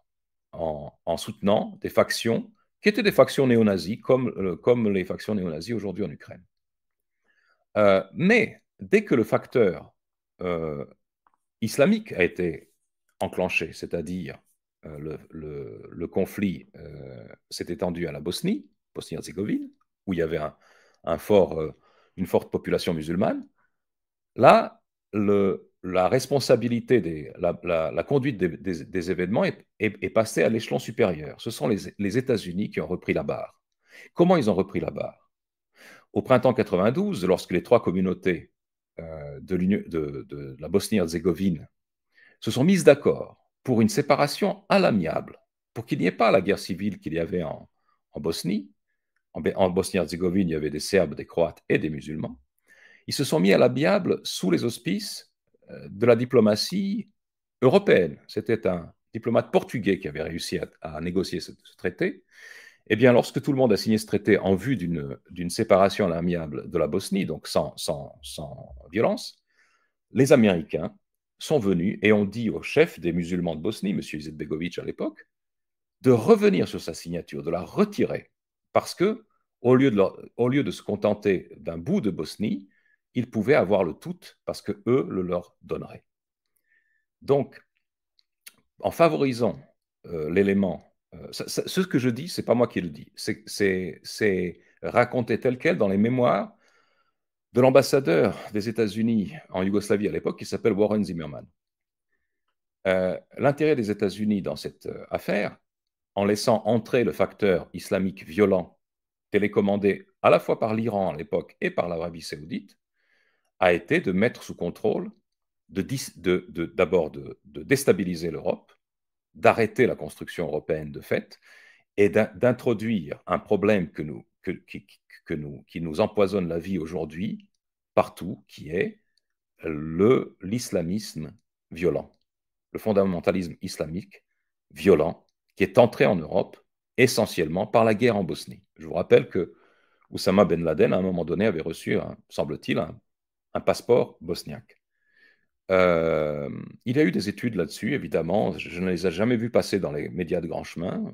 en soutenant des factions qui étaient des factions néo-nazies, comme les factions néo-nazies aujourd'hui en Ukraine. Mais dès que le facteur islamique a été enclenché, c'est-à-dire le conflit s'est étendu à la Bosnie-Herzégovine, où il y avait une forte population musulmane, là, la responsabilité, la conduite des événements est passée à l'échelon supérieur. Ce sont les États-Unis qui ont repris la barre. Comment ils ont repris la barre? Au printemps 92, lorsque les trois communautés de la Bosnie-Herzégovine se sont mises d'accord pour une séparation à l'amiable, pour qu'il n'y ait pas la guerre civile qu'il y avait en Bosnie. En Bosnie-Herzégovine, il y avait des Serbes, des Croates et des musulmans. Ils se sont mis à l'amiable sous les auspices de la diplomatie européenne. C'était un diplomate portugais qui avait réussi à négocier ce traité. Eh bien, lorsque tout le monde a signé ce traité en vue d'une séparation à l'amiable de la Bosnie, donc sans violence, les Américains sont venus et ont dit au chef des musulmans de Bosnie, M. Izetbegovic à l'époque, de revenir sur sa signature, de la retirer, parce que au lieu de se contenter d'un bout de Bosnie, ils pouvaient avoir le tout parce que eux le leur donneraient. Donc, en favorisant l'élément, ce que je dis, c'est pas moi qui le dis, c'est raconté tel quel dans les mémoires de l'ambassadeur des États-Unis en Yougoslavie à l'époque, qui s'appelle Warren Zimmerman. L'intérêt des États-Unis dans cette affaire, en laissant entrer le facteur islamique violent télécommandé à la fois par l'Iran à l'époque et par l'Arabie saoudite, a été de mettre sous contrôle, d'abord de déstabiliser l'Europe, d'arrêter la construction européenne de fait, et d'introduire un problème qui nous empoisonne la vie aujourd'hui, partout, qui est l'islamisme violent, le fondamentalisme islamique violent, qui est entré en Europe essentiellement par la guerre en Bosnie. Je vous rappelle que Oussama Ben Laden, à un moment donné, avait reçu, semble-t-il, un passeport bosniaque. Il y a eu des études là-dessus, évidemment. Je ne les ai jamais vues passer dans les médias de grand chemin.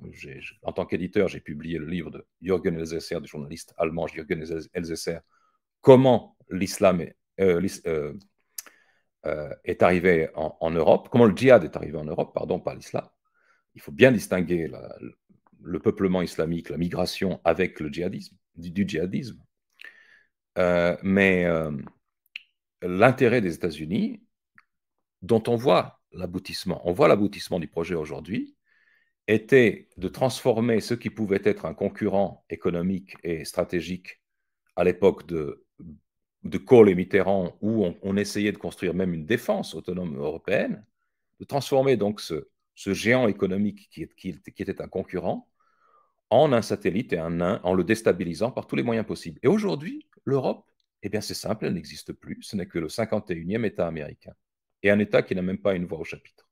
En tant qu'éditeur, j'ai publié le livre de Jürgen Elsässer, du journaliste allemand Jürgen Elsässer, Comment l'islam est arrivé en Europe, comment le djihad est arrivé en Europe, pardon, pas l'islam. Il faut bien distinguer le peuplement islamique, la migration avec le djihadisme, du djihadisme. Mais l'intérêt des États-Unis, dont on voit l'aboutissement du projet aujourd'hui, était de transformer ce qui pouvait être un concurrent économique et stratégique à l'époque de Kohl et Mitterrand, où on essayait de construire même une défense autonome européenne, de transformer donc ce géant économique qui était un concurrent en un satellite et un nain, en le déstabilisant par tous les moyens possibles. Et aujourd'hui, l'Europe, eh bien c'est simple, elle n'existe plus, ce n'est que le 51e État américain, et un État qui n'a même pas une voix au chapitre.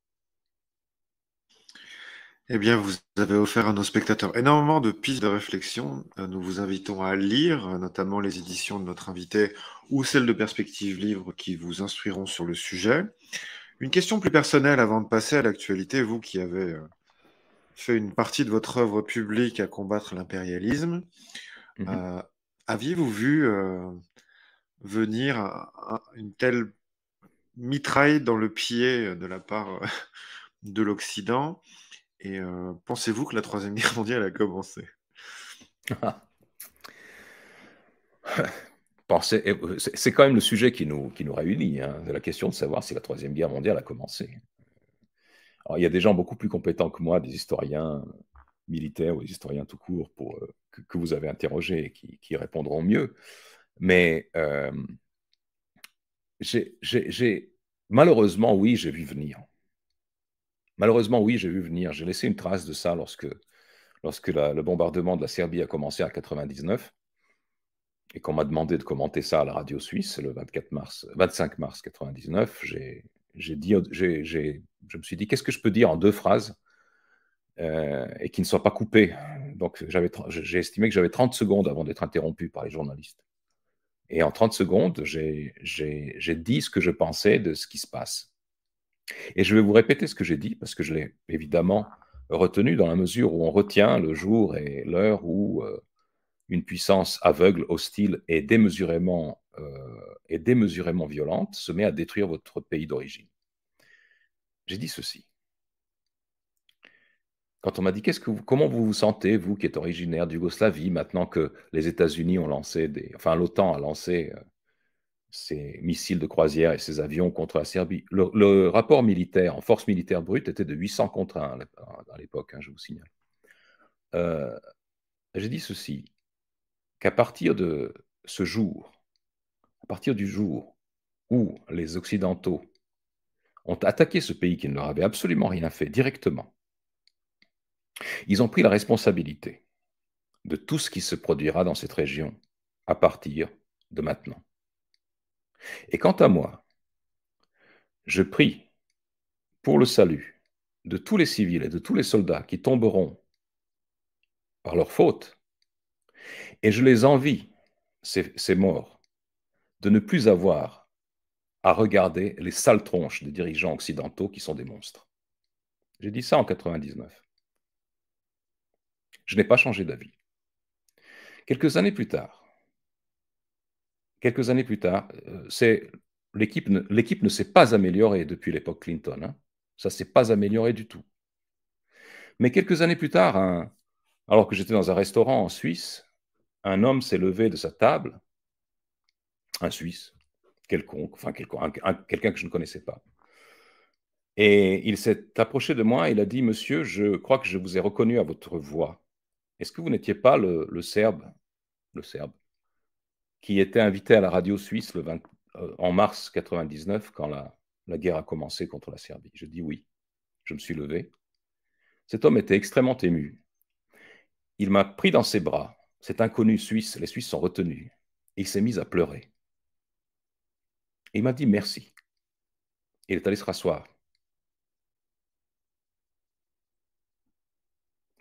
Eh bien, vous avez offert à nos spectateurs énormément de pistes de réflexion. Nous vous invitons à lire, notamment les éditions de notre invité ou celles de Perspective Livre qui vous instruiront sur le sujet. Une question plus personnelle avant de passer à l'actualité, vous qui avez fait une partie de votre œuvre publique à combattre l'impérialisme, aviez-vous vu venir une telle mitraille dans le pied de la part de l'Occident? Et pensez-vous que la Troisième Guerre mondiale a commencé? C'est quand même le sujet qui nous réunit, hein, de la question de savoir si la Troisième Guerre mondiale a commencé. Alors, il y a des gens beaucoup plus compétents que moi, des historiens militaires ou des historiens tout court, que vous avez interrogés et qui répondront mieux. Mais malheureusement, oui, j'ai vu venir. Malheureusement, oui, j'ai vu venir. J'ai laissé une trace de ça lorsque le bombardement de la Serbie a commencé en 1999 et qu'on m'a demandé de commenter ça à la radio suisse le 25 mars 1999. Je me suis dit, qu'est-ce que je peux dire en 2 phrases et qui ne soient pas coupées. Donc, j'ai estimé que j'avais 30 secondes avant d'être interrompu par les journalistes. Et en 30 secondes, j'ai dit ce que je pensais de ce qui se passe. Et je vais vous répéter ce que j'ai dit, parce que je l'ai évidemment retenu dans la mesure où on retient le jour et l'heure où une puissance aveugle, hostile et démesurément violente se met à détruire votre pays d'origine. J'ai dit ceci. Quand on m'a dit comment vous vous sentez, vous qui êtes originaire de Yougoslavie, maintenant que les États-Unis ont lancé l'OTAN a lancé ses missiles de croisière et ses avions contre la Serbie. Le rapport militaire en force militaire brute était de 800 contre 1 à l'époque, hein, je vous signale. J'ai dit ceci, qu'à partir de ce jour, à partir du jour où les Occidentaux ont attaqué ce pays qui ne leur avait absolument rien fait directement, ils ont pris la responsabilité de tout ce qui se produira dans cette région à partir de maintenant. Et quant à moi, je prie pour le salut de tous les civils et de tous les soldats qui tomberont par leur faute, et je les envie, ces morts, de ne plus avoir à regarder les sales tronches des dirigeants occidentaux qui sont des monstres. J'ai dit ça en 1999. Je n'ai pas changé d'avis. Quelques années plus tard, l'équipe ne s'est pas améliorée depuis l'époque Clinton. Hein. Ça ne s'est pas amélioré du tout. Mais quelques années plus tard, alors que j'étais dans un restaurant en Suisse, un homme s'est levé de sa table, un Suisse, quelconque, quelqu'un que je ne connaissais pas. Et il s'est approché de moi et il a dit « Monsieur, je crois que je vous ai reconnu à votre voix. Est-ce que vous n'étiez pas le Serbe le Serbe, qui était invité à la radio suisse en mars 99, quand la guerre a commencé contre la Serbie. Je dis oui. Je me suis levé. Cet homme était extrêmement ému. Il m'a pris dans ses bras. Cet inconnu suisse, les Suisses sont retenus. Et il s'est mis à pleurer. Et il m'a dit merci. Il est allé se rasseoir.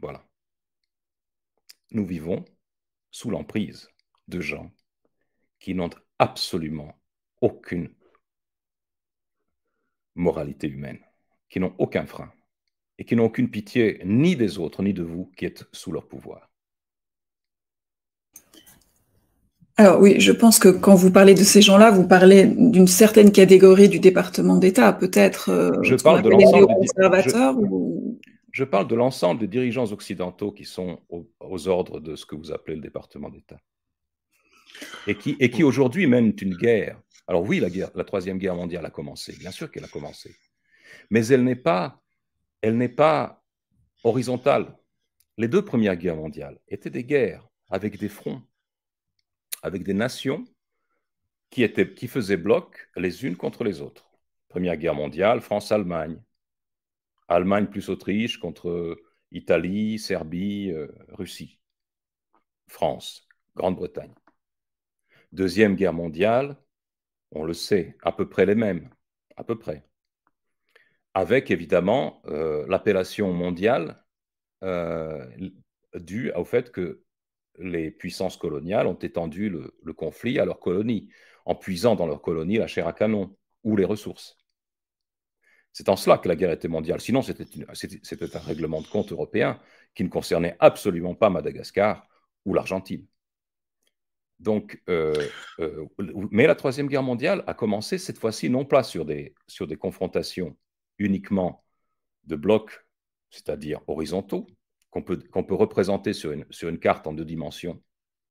Voilà. Nous vivons sous l'emprise de gens qui n'ont absolument aucune moralité humaine, qui n'ont aucun frein et qui n'ont aucune pitié ni des autres ni de vous qui êtes sous leur pouvoir. Alors oui, je pense que quand vous parlez de ces gens-là, vous parlez d'une certaine catégorie du département d'État, peut-être je parle de l'ensemble des dirigeants occidentaux qui sont aux ordres de ce que vous appelez le département d'État. Et qui aujourd'hui mènent une guerre. Alors oui, la Troisième Guerre mondiale a commencé, bien sûr qu'elle a commencé, mais elle n'est pas horizontale. Les 2 premières guerres mondiales étaient des guerres avec des fronts, avec des nations qui faisaient bloc les unes contre les autres. Première guerre mondiale, France-Allemagne. Allemagne plus Autriche contre Italie, Serbie, Russie. France, Grande-Bretagne. Deuxième guerre mondiale, on le sait, à peu près les mêmes, à peu près. Avec évidemment l'appellation mondiale due au fait que les puissances coloniales ont étendu le conflit à leurs colonies, en puisant dans leurs colonies la chair à canon ou les ressources. C'est en cela que la guerre était mondiale. Sinon, c'était un règlement de compte européen qui ne concernait absolument pas Madagascar ou l'Argentine. Donc, mais la Troisième Guerre mondiale a commencé cette fois-ci non pas sur des confrontations uniquement de blocs, c'est-à-dire horizontaux, qu'on peut représenter sur une carte en 2 dimensions,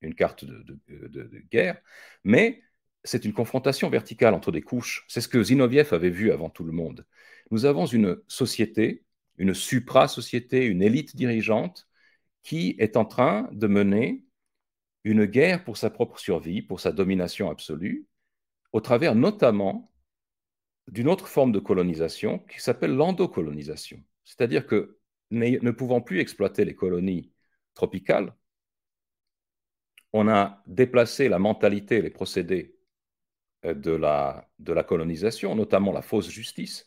une carte de guerre, mais c'est une confrontation verticale entre des couches. C'est ce que Zinoviev avait vu avant tout le monde. Nous avons une société, une supra-société, une élite dirigeante qui est en train de mener une guerre pour sa propre survie, pour sa domination absolue, au travers notamment d'une autre forme de colonisation qui s'appelle l'endocolonisation. C'est-à-dire que, ne pouvant plus exploiter les colonies tropicales, on a déplacé la mentalité et les procédés de la colonisation, notamment la fausse justice,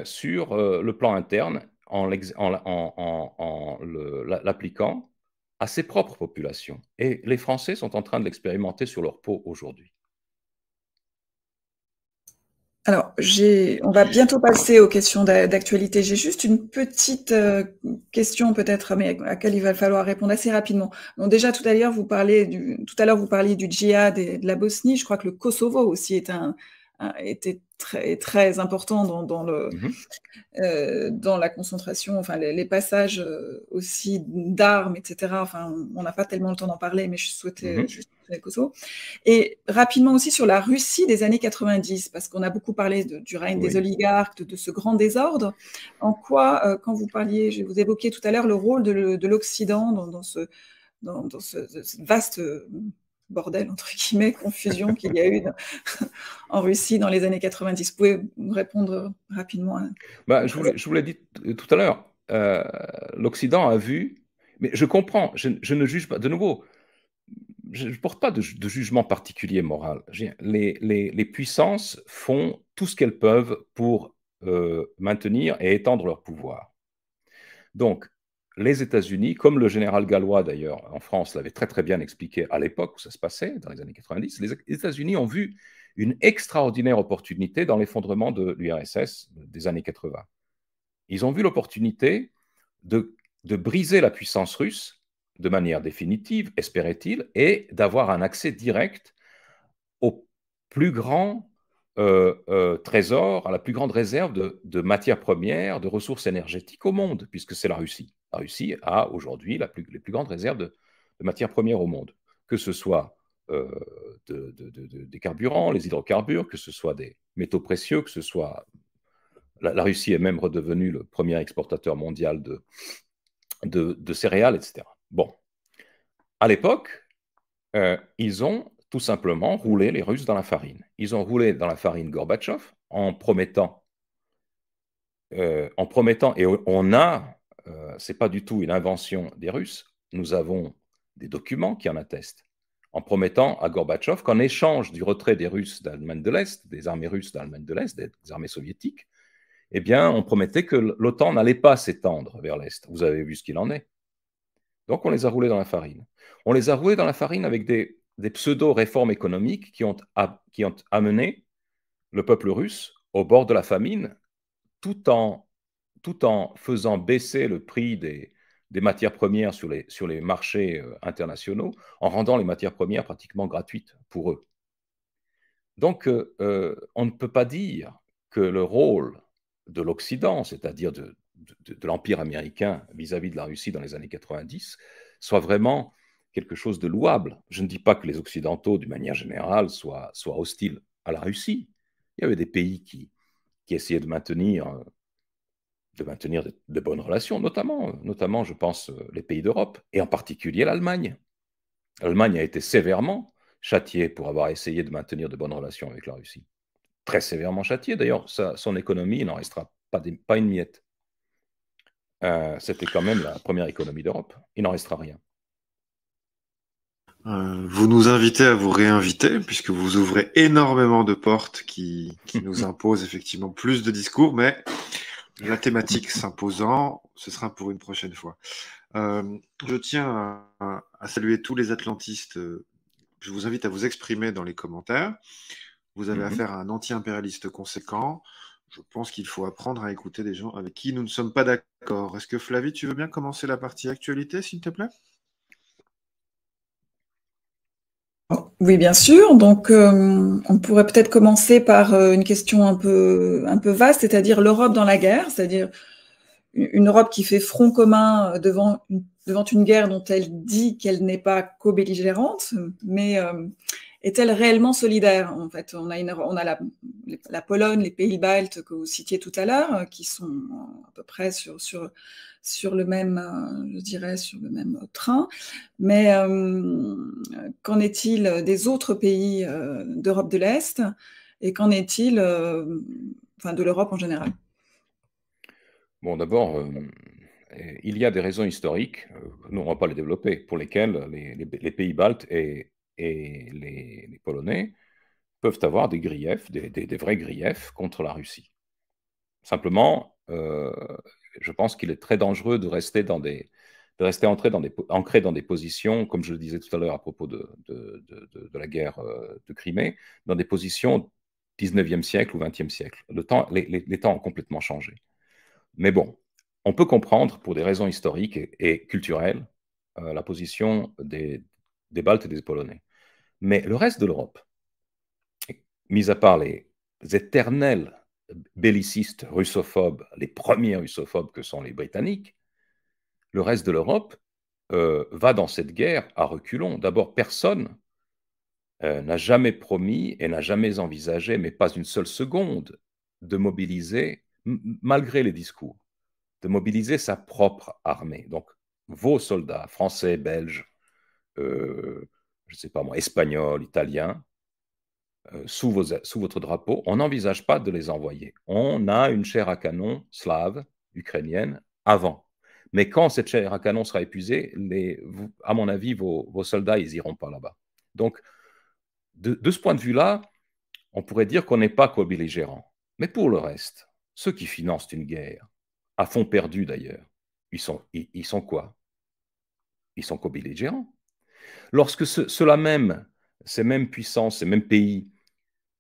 sur le plan interne, en l'appliquant à ses propres populations. Et les Français sont en train de l'expérimenter sur leur peau aujourd'hui. Alors, on va bientôt passer aux questions d'actualité. J'ai juste une petite question peut-être, mais à laquelle il va falloir répondre assez rapidement. Donc déjà, tout à l'heure, vous parliez du djihad et de la Bosnie. Je crois que le Kosovo aussi était très, très important dans la concentration, enfin les passages aussi d'armes, etc. Enfin, on n'a pas tellement le temps d'en parler, mais je souhaitais juste le Kosovo. Et rapidement aussi sur la Russie des années 90, parce qu'on a beaucoup parlé du règne des oligarques, de ce grand désordre. En quoi, quand vous évoquiez tout à l'heure le rôle de l'Occident dans ce vaste bordel, entre guillemets, confusion qu'il y a eu en Russie dans les années 90. Vous pouvez me répondre rapidement je vous l'ai dit tout à l'heure, l'Occident a vu, mais je comprends, je ne juge pas, de nouveau, je ne porte pas de jugement particulier moral. Les puissances font tout ce qu'elles peuvent pour maintenir et étendre leur pouvoir. Donc, les États-Unis, comme le général Gallois d'ailleurs en France l'avait très très bien expliqué à l'époque où ça se passait, dans les années 90, les États-Unis ont vu une extraordinaire opportunité dans l'effondrement de l'URSS des années 80. Ils ont vu l'opportunité de briser la puissance russe de manière définitive, espérait-il, et d'avoir un accès direct au plus grand trésor, à la plus grande réserve de matières premières, de ressources énergétiques au monde, puisque c'est la Russie. La Russie a aujourd'hui les plus grandes réserves de matières premières au monde, que ce soit des carburants, les hydrocarbures, que ce soit des métaux précieux, que ce soit... La Russie est même redevenue le premier exportateur mondial de céréales, etc. Bon. À l'époque, ils ont tout simplement roulé les Russes dans la farine. Ils ont roulé dans la farine Gorbatchev en promettant, et c'est pas du tout une invention des Russes, nous avons des documents qui en attestent, en promettant à Gorbatchev qu'en échange du retrait des Russes d'Allemagne de l'Est, des armées russes d'Allemagne de l'Est, des armées soviétiques, eh bien, on promettait que l'OTAN n'allait pas s'étendre vers l'Est. Vous avez vu ce qu'il en est. Donc, on les a roulés dans la farine. On les a roulés dans la farine avec des pseudo-réformes économiques qui ont amené le peuple russe au bord de la famine, tout en faisant baisser le prix des matières premières sur les marchés internationaux, en rendant les matières premières pratiquement gratuites pour eux. Donc, on ne peut pas dire que le rôle de l'Occident, c'est-à-dire de l'Empire américain vis-à-vis de la Russie dans les années 90, soit vraiment quelque chose de louable. Je ne dis pas que les Occidentaux, d'une manière générale, soient hostiles à la Russie. Il y avait des pays qui essayaient de maintenir de bonnes relations, notamment, je pense, les pays d'Europe, et en particulier l'Allemagne. L'Allemagne a été sévèrement châtiée pour avoir essayé de maintenir de bonnes relations avec la Russie. Très sévèrement châtiée, d'ailleurs, son économie, il n'en restera pas une miette. C'était quand même la première économie d'Europe. Il n'en restera rien. Vous nous invitez à vous réinviter, puisque vous ouvrez énormément de portes qui nous imposent effectivement plus de discours, mais la thématique s'imposant, ce sera pour une prochaine fois. Je tiens à saluer tous les atlantistes. Je vous invite à vous exprimer dans les commentaires. Vous avez affaire à un anti-impérialiste conséquent. Je pense qu'il faut apprendre à écouter des gens avec qui nous ne sommes pas d'accord. Est-ce que Flavie, tu veux bien commencer la partie actualité, s'il te plaît? Oui, bien sûr. Donc, on pourrait peut-être commencer par une question un peu vaste, c'est-à-dire l'Europe dans la guerre, c'est-à-dire une Europe qui fait front commun devant une guerre dont elle dit qu'elle n'est pas co-belligérante, mais est-elle réellement solidaire? En fait, on a la Pologne, les pays baltes que vous citiez tout à l'heure, qui sont à peu près sur le même, je dirais, sur le même train. Mais qu'en est-il des autres pays d'Europe de l'Est et qu'en est-il de l'Europe en général? Bon, d'abord, il y a des raisons historiques, nous on ne va pas les développer, pour lesquelles les pays baltes et les Polonais peuvent avoir des griefs, des vrais griefs contre la Russie. Simplement, je pense qu'il est très dangereux de rester ancré dans des positions, comme je le disais tout à l'heure à propos de la guerre de Crimée, dans des positions 19e siècle ou 20e siècle. Les temps ont complètement changé. Mais bon, on peut comprendre, pour des raisons historiques et culturelles, la position des Baltes et des Polonais. Mais le reste de l'Europe, mis à part les éternels bellicistes russophobes, les premiers russophobes que sont les Britanniques, le reste de l'Europe va dans cette guerre à reculons. D'abord, personne n'a jamais promis et n'a jamais envisagé, mais pas une seule seconde, de mobiliser, malgré les discours, de mobiliser sa propre armée. Donc, vos soldats, français, belges, je ne sais pas moi, espagnols, italiens, sous votre drapeau, on n'envisage pas de les envoyer. On a une chair à canon slave, ukrainienne, avant. Mais quand cette chair à canon sera épuisée, à mon avis, vos soldats, ils n'iront pas là-bas. Donc, de ce point de vue-là, on pourrait dire qu'on n'est pas co-belligérant. Mais pour le reste, ceux qui financent une guerre, à fond perdu d'ailleurs, ils sont quoi? Ils sont co-belligérants. Lorsque ces mêmes puissances, ces mêmes pays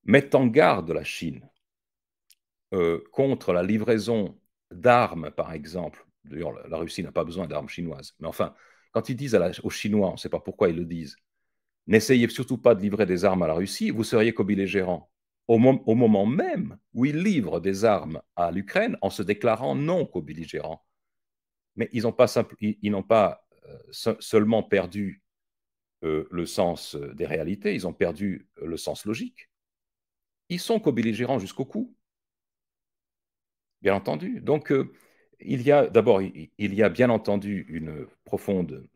mettent en garde la Chine contre la livraison d'armes, par exemple. D'ailleurs, la Russie n'a pas besoin d'armes chinoises. Mais enfin, quand ils disent aux Chinois, on ne sait pas pourquoi ils le disent, n'essayez surtout pas de livrer des armes à la Russie, vous seriez co-belligérant. Au moment même où ils livrent des armes à l'Ukraine en se déclarant non co-belligérants. Mais ils n'ont pas, seulement perdu le sens des réalités, ils ont perdu le sens logique. Ils sont co-belligérants jusqu'au cou. Bien entendu. Donc, il y a bien entendu une profonde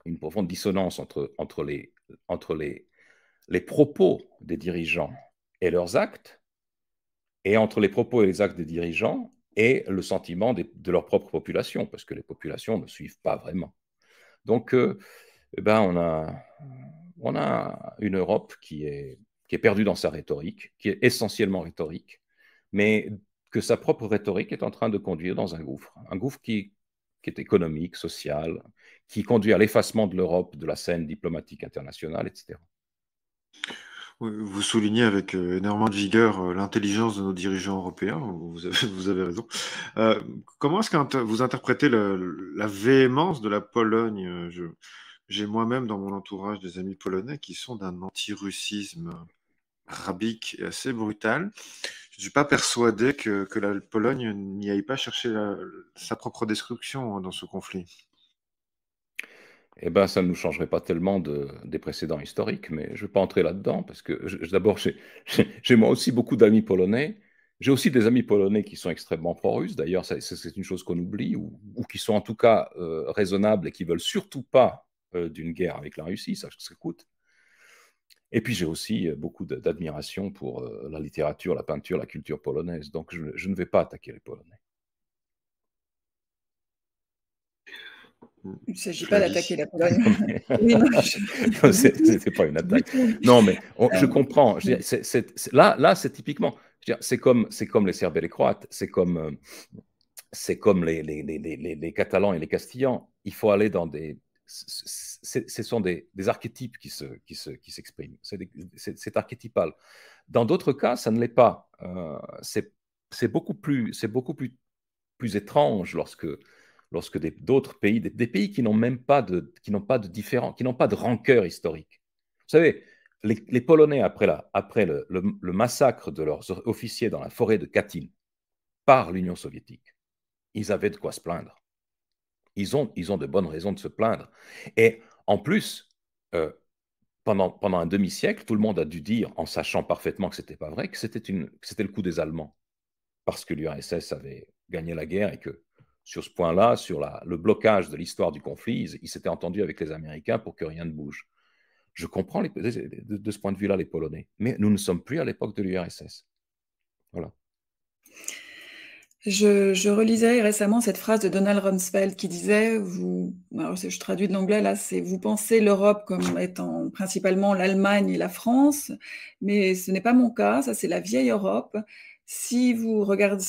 une profonde dissonance entre les propos des dirigeants et leurs actes, et entre les propos et les actes des dirigeants et le sentiment de leur propre population, parce que les populations ne suivent pas vraiment. Donc, on a une Europe qui est perdue dans sa rhétorique, qui est essentiellement rhétorique, mais que sa propre rhétorique est en train de conduire dans un gouffre qui est économique, social, qui conduit à l'effacement de l'Europe de la scène diplomatique internationale, etc. Vous soulignez avec énormément de vigueur l'intelligence de nos dirigeants européens, vous avez raison. Comment est-ce que vous interprétez la véhémence de la Pologne? J'ai moi-même dans mon entourage des amis polonais qui sont d'un anti-russisme rabique et assez brutal. Je ne suis pas persuadé que la Pologne n'y aille pas chercher sa propre destruction dans ce conflit. Eh bien, ça ne nous changerait pas tellement des précédents historiques, mais je ne vais pas entrer là-dedans, parce que d'abord, j'ai moi aussi beaucoup d'amis polonais. J'ai aussi des amis polonais qui sont extrêmement pro-russes, d'ailleurs, c'est une chose qu'on oublie, ou qui sont en tout cas raisonnables et qui ne veulent surtout pas d'une guerre avec la Russie, ça coûte. Et puis j'ai aussi beaucoup d'admiration pour la littérature, la peinture, la culture polonaise, donc je ne vais pas attaquer les Polonais. Il ne s'agit pas d'attaquer la Pologne. C'était pas une attaque. Non, mais je comprends. Là, c'est typiquement, c'est comme les Serbes et les Croates, c'est comme les Catalans et les Castillans. Il faut aller dans ce sont des archétypes qui s'expriment. C'est archétypal. Dans d'autres cas, ça ne l'est pas. C'est beaucoup plus étrange lorsque d'autres pays, des pays qui n'ont même pas de différents, qui n'ont pas de rancœur historique. Vous savez, les Polonais, après le massacre de leurs officiers dans la forêt de Katyn par l'Union soviétique, ils avaient de quoi se plaindre. Ils ont de bonnes raisons de se plaindre. Et en plus, pendant un demi-siècle, tout le monde a dû dire, en sachant parfaitement que ce n'était pas vrai, que c'était le coup des Allemands, parce que l'URSS avait gagné la guerre et que sur ce point-là, sur le blocage de l'histoire du conflit, ils s'étaient entendus avec les Américains pour que rien ne bouge. Je comprends de ce point de vue-là les Polonais, mais nous ne sommes plus à l'époque de l'URSS. Voilà. Je relisais récemment cette phrase de Donald Rumsfeld qui disait, alors je traduis de l'anglais là, c'est « Vous pensez l'Europe comme étant principalement l'Allemagne et la France, mais ce n'est pas mon cas, ça c'est la vieille Europe. Si vous regardez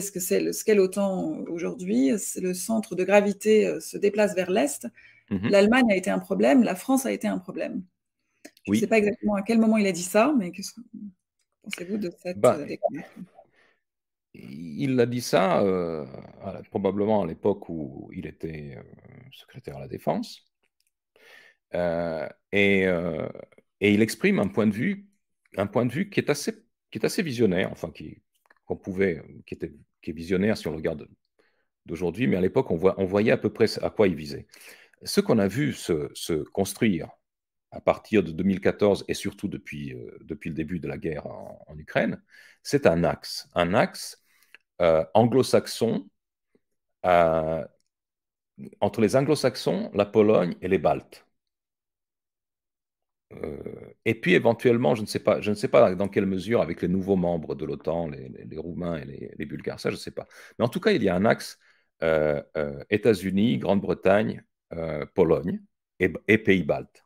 ce qu'est l'OTAN aujourd'hui, le centre de gravité se déplace vers l'Est. L'Allemagne a été un problème, la France a été un problème. » Je ne sais pas exactement à quel moment il a dit ça, mais qu'est-ce que pensez-vous de cette déclaration ? Il a dit ça probablement à l'époque où il était secrétaire à la Défense. Et il exprime un point de vue qui est assez visionnaire, enfin qui est visionnaire si on le regarde d'aujourd'hui, mais à l'époque on voyait à peu près à quoi il visait. Ce qu'on a vu se construire à partir de 2014 et surtout depuis le début de la guerre en Ukraine, c'est un axe anglo-saxon, entre les anglo-saxons, la Pologne et les Baltes. Et puis éventuellement, je ne sais pas dans quelle mesure avec les nouveaux membres de l'OTAN, les Roumains et les Bulgares, ça je ne sais pas. Mais en tout cas, il y a un axe États-Unis, Grande-Bretagne, Pologne et Pays-Baltes,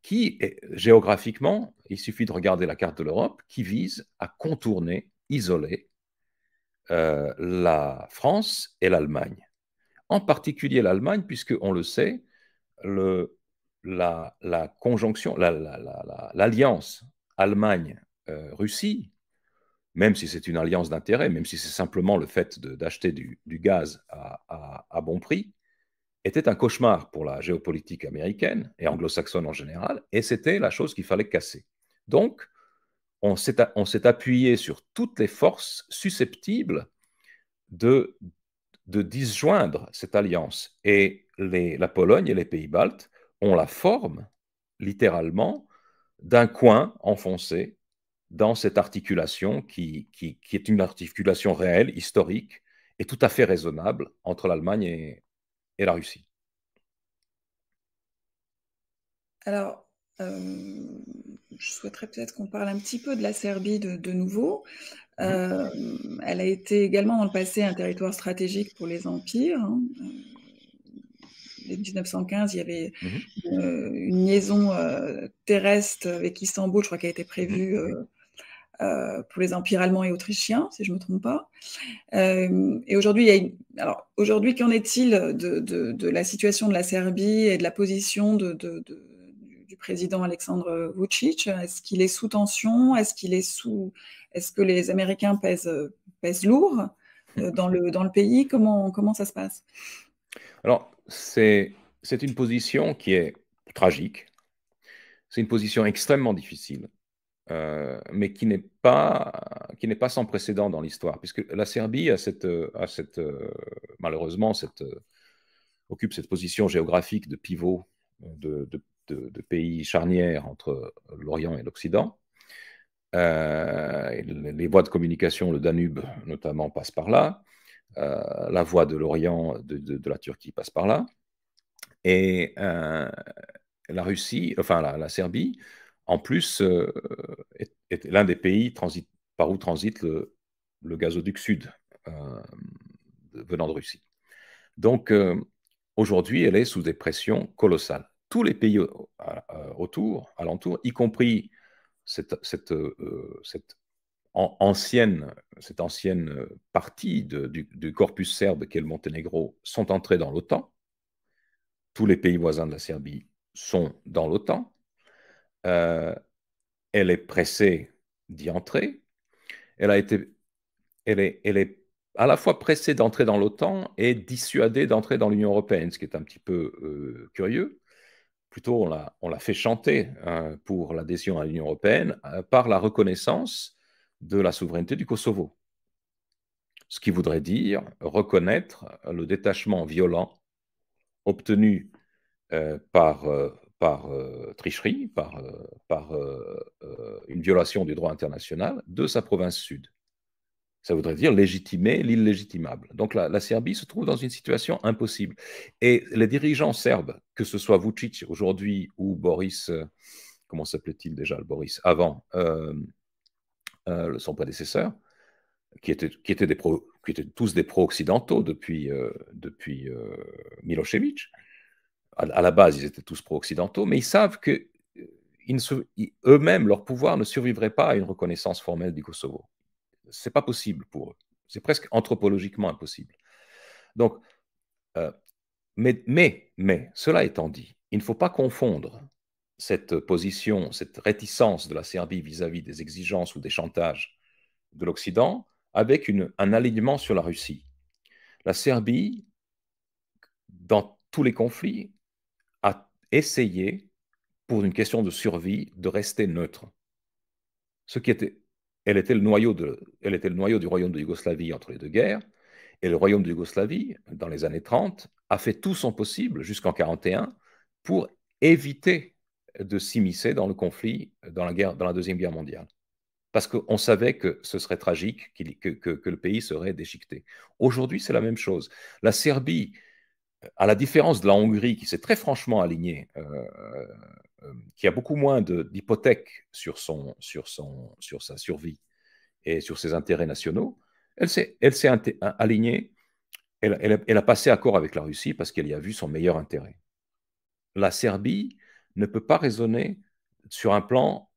qui, géographiquement, il suffit de regarder la carte de l'Europe, qui vise à contourner, isoler la France et l'Allemagne. En particulier l'Allemagne, puisque, on le sait, la conjonction, l'alliance Allemagne-Russie, même si c'est une alliance d'intérêt, même si c'est simplement le fait d'acheter du gaz à bon prix, était un cauchemar pour la géopolitique américaine et anglo-saxonne en général, et c'était la chose qu'il fallait casser. Donc, on s'est appuyé sur toutes les forces susceptibles de disjoindre cette alliance. Et la Pologne et les Pays-Baltes ont la forme, littéralement, d'un coin enfoncé dans cette articulation qui est une articulation réelle, historique, et tout à fait raisonnable entre l'Allemagne et la Russie. Alors, je souhaiterais peut-être qu'on parle un petit peu de la Serbie de nouveau. Elle a été également dans le passé un territoire stratégique pour les empires, hein. Dès 1915, il y avait une liaison terrestre avec Istanbul, je crois, qui a été prévue pour les empires allemands et autrichiens, si je ne me trompe pas. Et aujourd'hui, alors aujourd'hui, qu'en est-il de la situation de la Serbie et de la position du président Alexandre Vučić? Est-ce qu'il est sous tension? Est-ce que les Américains pèsent lourd dans le pays? Comment ça se passe? Alors, c'est une position qui est tragique. C'est une position extrêmement difficile, mais qui n'est pas sans précédent dans l'histoire, puisque la Serbie malheureusement occupe cette position géographique de pivot de pays charnière entre l'Orient et l'Occident. Les voies de communication, le Danube notamment, passe par là. La voie de l'Orient, de la Turquie, passe par là. Et la Russie, enfin la Serbie, en plus, est l'un des pays par où transite le gazoduc sud venant de Russie. Donc, aujourd'hui, elle est sous des pressions colossales. Tous les pays alentour, y compris cette ancienne partie du corpus serbe qu'est le Monténégro, sont entrés dans l'OTAN. Tous les pays voisins de la Serbie sont dans l'OTAN. Elle est pressée d'y entrer. Elle est à la fois pressée d'entrer dans l'OTAN et dissuadée d'entrer dans l'Union européenne, ce qui est un petit peu curieux. Plutôt, on l'a fait chanter pour l'adhésion à l'Union européenne par la reconnaissance de la souveraineté du Kosovo. Ce qui voudrait dire reconnaître le détachement violent obtenu par tricherie, par une violation du droit international de sa province sud. Ça voudrait dire légitimer l'illégitimable. Donc la Serbie se trouve dans une situation impossible. Et les dirigeants serbes, que ce soit Vučić aujourd'hui ou Boris, comment s'appelait-il déjà le Boris avant, son prédécesseur, qui étaient tous des pro-occidentaux depuis Milošević. À la base, ils étaient tous pro-occidentaux, mais ils savent que eux-mêmes, leur pouvoir ne survivrait pas à une reconnaissance formelle du Kosovo. Ce n'est pas possible pour eux. C'est presque anthropologiquement impossible. Donc, mais, cela étant dit, il ne faut pas confondre cette position, cette réticence de la Serbie vis-à-vis des exigences ou des chantages de l'Occident avec un alignement sur la Russie. La Serbie, dans tous les conflits, a essayé, pour une question de survie, de rester neutre. Elle était le noyau du royaume de Yougoslavie entre les deux guerres, et le royaume de Yougoslavie, dans les années 30, a fait tout son possible, jusqu'en 1941, pour éviter de s'immiscer dans le conflit, dans la Deuxième Guerre mondiale. Parce qu'on savait que ce serait tragique, que le pays serait déchiqueté. Aujourd'hui, c'est la même chose. La Serbie, à la différence de la Hongrie, qui s'est très franchement alignée, qui a beaucoup moins d'hypothèques sur sa survie et sur ses intérêts nationaux, elle s'est alignée, elle a passé accord avec la Russie parce qu'elle y a vu son meilleur intérêt. La Serbie ne peut pas raisonner sur un plan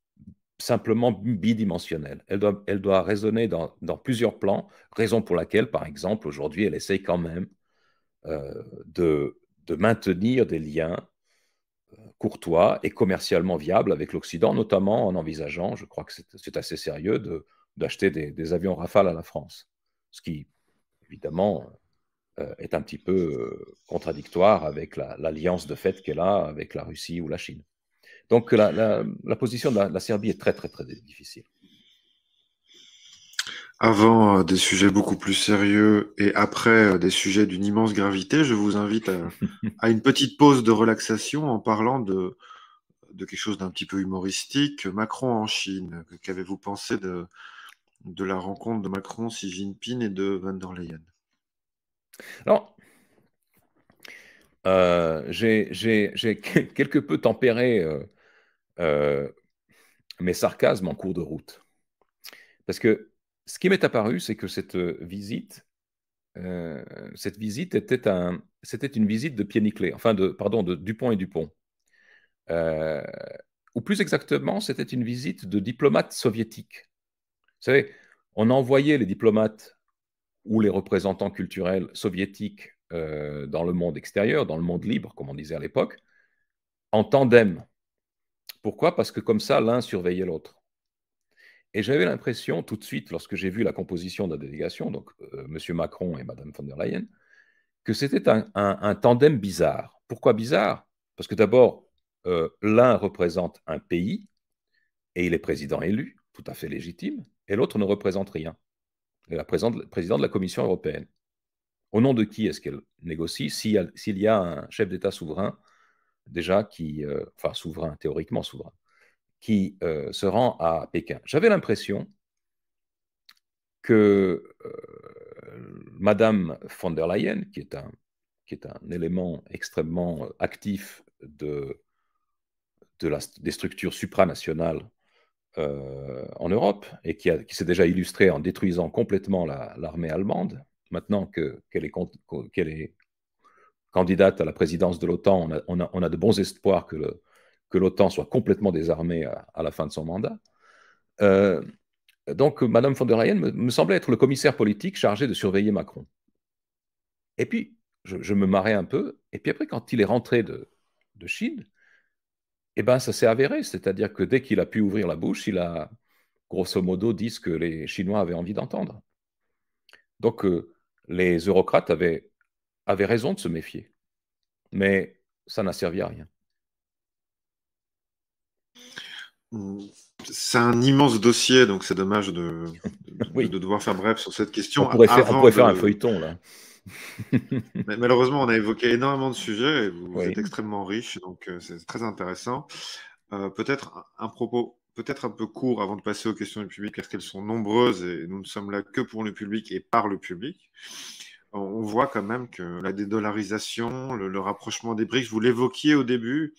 simplement bidimensionnel. Elle doit raisonner dans plusieurs plans, raison pour laquelle, par exemple, aujourd'hui, elle essaye quand même de maintenir des liens courtois et commercialement viables avec l'Occident, notamment en envisageant, je crois que c'est assez sérieux, d'acheter des avions Rafale à la France. Ce qui, évidemment, est un petit peu contradictoire avec l'alliance de fait qu'elle a avec la Russie ou la Chine. Donc la position de la Serbie est très, très, très difficile. Avant des sujets beaucoup plus sérieux et après des sujets d'une immense gravité, je vous invite à une petite pause de relaxation en parlant de quelque chose d'un petit peu humoristique. Macron en Chine. Qu'avez-vous pensé de la rencontre de Macron, Xi Jinping et de von der Leyen? Alors, J'ai quelque peu tempéré mes sarcasmes en cours de route. Parce que ce qui m'est apparu, c'est que cette visite c'était une visite de Pied-Niclé, enfin, pardon, de Dupont et Dupont. Ou plus exactement, c'était une visite de diplomates soviétiques. Vous savez, on envoyait les diplomates ou les représentants culturels soviétiques dans le monde extérieur, dans le monde libre, comme on disait à l'époque, en tandem. Pourquoi? Parce que comme ça, l'un surveillait l'autre. Et j'avais l'impression, tout de suite, lorsque j'ai vu la composition de la délégation, donc M. Macron et Mme von der Leyen, que c'était un tandem bizarre. Pourquoi bizarre? Parce que d'abord, l'un représente un pays, et il est président élu, tout à fait légitime, et l'autre ne représente rien. Il est président de la Commission européenne. Au nom de qui est-ce qu'elle négocie s'il y a un chef d'État souverain, déjà enfin souverain, théoriquement souverain, qui se rend à Pékin? J'avais l'impression que Madame von der Leyen, qui est un élément extrêmement actif des structures supranationales en Europe et qui s'est déjà illustré en détruisant complètement l'armée allemande. Maintenant qu'elle est candidate à la présidence de l'OTAN, on a de bons espoirs que l'OTAN soit complètement désarmée à la fin de son mandat. Donc, Mme von der Leyen me semblait être le commissaire politique chargé de surveiller Macron. Et puis, je me marrais un peu. Et puis après, quand il est rentré de Chine, eh ben, ça s'est avéré. C'est-à-dire que dès qu'il a pu ouvrir la bouche, il a grosso modo dit ce que les Chinois avaient envie d'entendre. Donc, les eurocrates avaient raison de se méfier. Mais ça n'a servi à rien. C'est un immense dossier, donc c'est dommage de Oui. devoir faire bref sur cette question. On pourrait faire un feuilleton, là. Mais malheureusement, on a évoqué énormément de sujets et vous Oui. êtes extrêmement riche, donc c'est très intéressant. Peut-être un propos peut-être un peu court avant de passer aux questions du public, parce qu'elles sont nombreuses et nous ne sommes là que pour le public et par le public. On voit quand même que la dédollarisation, le rapprochement des BRICS, vous l'évoquiez au début,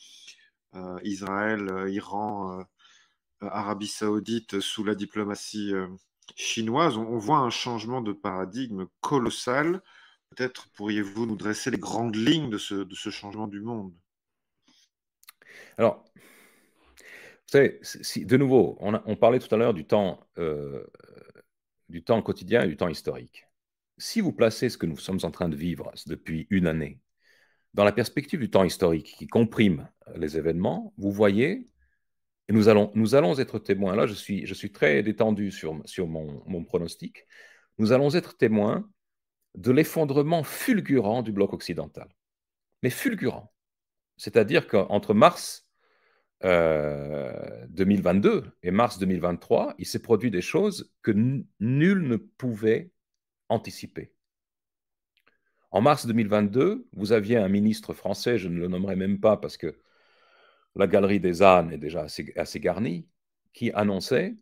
Israël, Iran, Arabie Saoudite sous la diplomatie chinoise, on voit un changement de paradigme colossal. Peut-être pourriez-vous nous dresser les grandes lignes de ce changement du monde? Alors, vous savez, de nouveau, on parlait tout à l'heure du temps quotidien et du temps historique. Si vous placez ce que nous sommes en train de vivre depuis une année dans la perspective du temps historique qui comprime les événements, vous voyez, et nous allons être témoins, là je suis très détendu sur mon pronostic, nous allons être témoins de l'effondrement fulgurant du bloc occidental. Mais fulgurant. C'est-à-dire qu'entre mars 2022 et mars 2023, il s'est produit des choses que nul ne pouvait anticiper. En mars 2022, vous aviez un ministre français, je ne le nommerai même pas parce que la galerie des ânes est déjà assez garnie, qui annonçait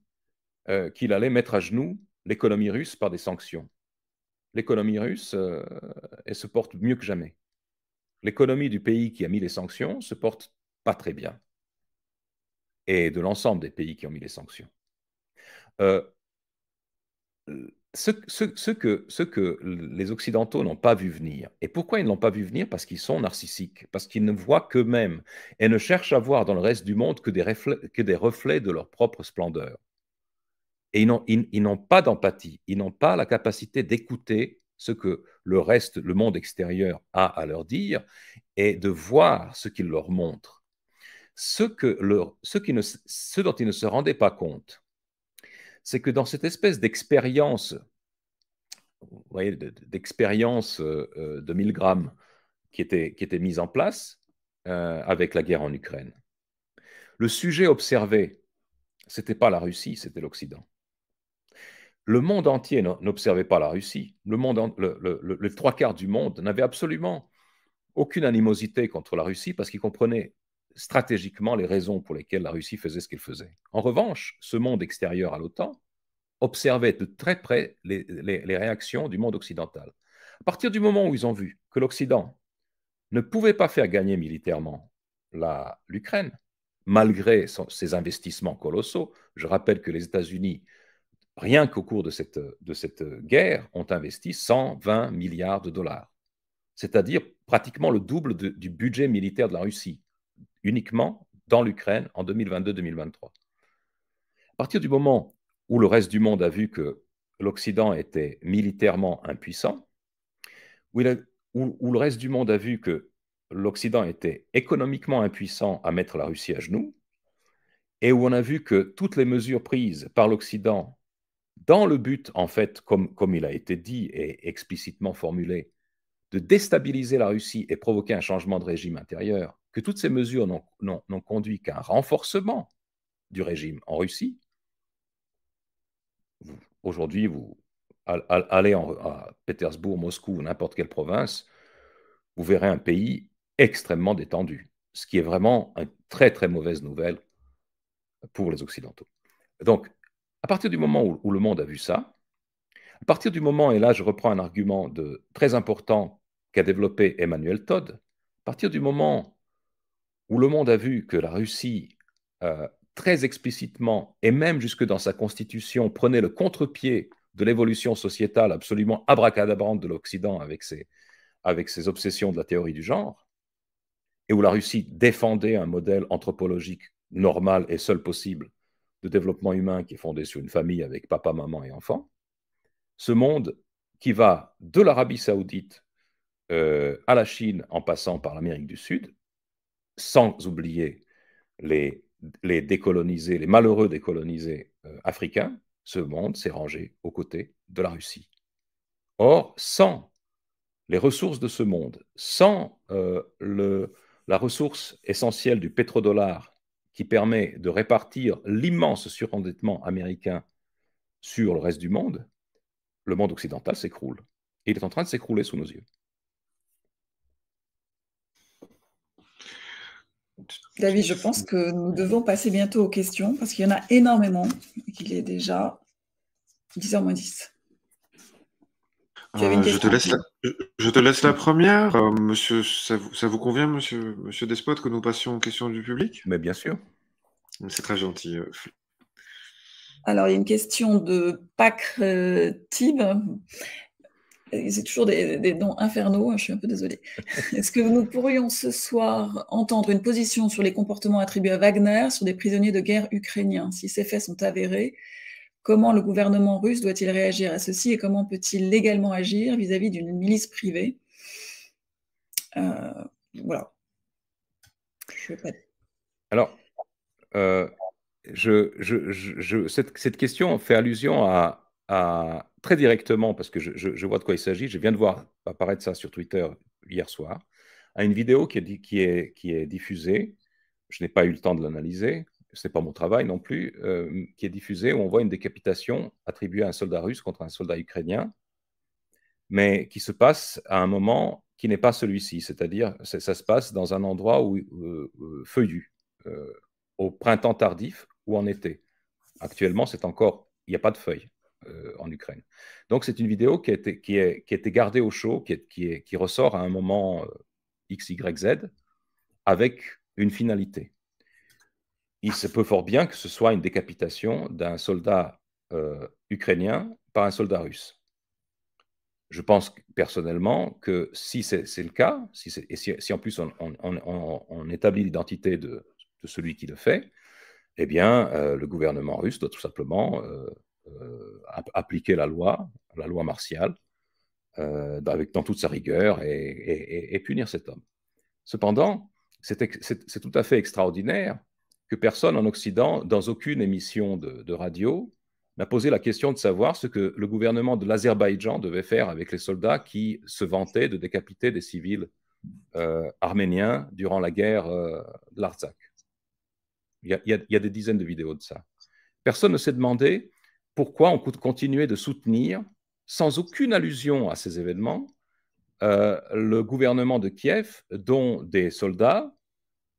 qu'il allait mettre à genoux l'économie russe par des sanctions. L'économie russe, elle se porte mieux que jamais. L'économie du pays qui a mis les sanctions se porte pas très bien. Et de l'ensemble des pays qui ont mis les sanctions. Ce que les Occidentaux n'ont pas vu venir. Et pourquoi ils ne l'ont pas vu venir? Parce qu'ils sont narcissiques, parce qu'ils ne voient qu'eux-mêmes et ne cherchent à voir dans le reste du monde que des reflets de leur propre splendeur. Et ils n'ont pas d'empathie, ils n'ont pas la capacité d'écouter ce que le reste, le monde extérieur a à leur dire et de voir ce qu'il leur montre. Ce dont ils ne se rendaient pas compte, c'est que dans cette espèce d'expérience, vous voyez, d'expérience de 1000 grammes qui était mise en place avec la guerre en Ukraine, le sujet observé, ce n'était pas la Russie, c'était l'Occident. Le monde entier n'observait pas la Russie. Le trois quarts du monde n'avait absolument aucune animosité contre la Russie parce qu'il comprenait stratégiquement les raisons pour lesquelles la Russie faisait ce qu'elle faisait. En revanche, ce monde extérieur à l'OTAN observait de très près les réactions du monde occidental. À partir du moment où ils ont vu que l'Occident ne pouvait pas faire gagner militairement l'Ukraine, malgré ses investissements colossaux. Je rappelle que les États-Unis, rien qu'au cours de cette guerre, ont investi 120 milliards de dollars, c'est-à-dire pratiquement le double du budget militaire de la Russie, uniquement dans l'Ukraine en 2022-2023. À partir du moment où le reste du monde a vu que l'Occident était militairement impuissant, où le reste du monde a vu que l'Occident était économiquement impuissant à mettre la Russie à genoux, et où on a vu que toutes les mesures prises par l'Occident dans le but, en fait, comme il a été dit et explicitement formulé, de déstabiliser la Russie et provoquer un changement de régime intérieur, que toutes ces mesures n'ont conduit qu'à un renforcement du régime en Russie. Aujourd'hui, vous allez à Pétersbourg, Moscou, n'importe quelle province, vous verrez un pays extrêmement détendu, ce qui est vraiment une très, très mauvaise nouvelle pour les Occidentaux. Donc, à partir du moment où le monde a vu ça, à partir du moment, et là je reprends un argument très important qu'a développé Emmanuel Todd, à partir du moment où le monde a vu que la Russie, très explicitement, et même jusque dans sa constitution, prenait le contre-pied de l'évolution sociétale absolument abracadabrante de l'Occident avec ses obsessions de la théorie du genre, et où la Russie défendait un modèle anthropologique normal et seul possible de développement humain qui est fondé sur une famille avec papa, maman et enfants, ce monde qui va de l'Arabie saoudite à la Chine en passant par l'Amérique du Sud, sans oublier les décolonisés, les malheureux décolonisés africains, ce monde s'est rangé aux côtés de la Russie. Or, sans les ressources de ce monde, sans la ressource essentielle du pétrodollar qui permet de répartir l'immense surendettement américain sur le reste du monde occidental s'écroule. Et il est en train de s'écrouler sous nos yeux. David, je pense que nous devons passer bientôt aux questions parce qu'il y en a énormément et qu'il est déjà 10h moins 10. Je te laisse la première. Monsieur, ça vous convient, monsieur Despote, que nous passions aux questions du public? Mais bien sûr. C'est très gentil. Alors, il y a une question de Pâques Tib. C'est toujours des noms infernaux, je suis un peu désolée. Est-ce que nous pourrions ce soir entendre une position sur les comportements attribués à Wagner sur des prisonniers de guerre ukrainiens? Si ces faits sont avérés, comment le gouvernement russe doit-il réagir à ceci et comment peut-il légalement agir vis-à-vis d'une milice privée? Voilà. Alors, cette question fait allusion à très directement, parce que je vois de quoi il s'agit, je viens de voir apparaître ça sur Twitter hier soir, à une vidéo qui est diffusée, je n'ai pas eu le temps de l'analyser, ce n'est pas mon travail non plus, qui est diffusée où on voit une décapitation attribuée à un soldat russe contre un soldat ukrainien, mais qui se passe à un moment qui n'est pas celui-ci, c'est-à-dire ça se passe dans un endroit feuillu, au printemps tardif ou en été. Actuellement, il n'y a pas de feuilles en Ukraine. Donc, c'est une vidéo qui a été gardée au chaud, qui ressort à un moment X, Y, Z, avec une finalité. Il se peut fort bien que ce soit une décapitation d'un soldat ukrainien par un soldat russe. Je pense personnellement que si c'est le cas, si en plus on établit l'identité de celui qui le fait, eh bien, le gouvernement russe doit tout simplement appliquer la loi martiale, dans toute sa rigueur et punir cet homme. Cependant, c'est tout à fait extraordinaire que personne en Occident, dans aucune émission de radio, n'a posé la question de savoir ce que le gouvernement de l'Azerbaïdjan devait faire avec les soldats qui se vantaient de décapiter des civils arméniens durant la guerre de l'Artsakh. Il y a des dizaines de vidéos de ça. Personne ne s'est demandé pourquoi on continuait de soutenir, sans aucune allusion à ces événements, le gouvernement de Kiev, dont des soldats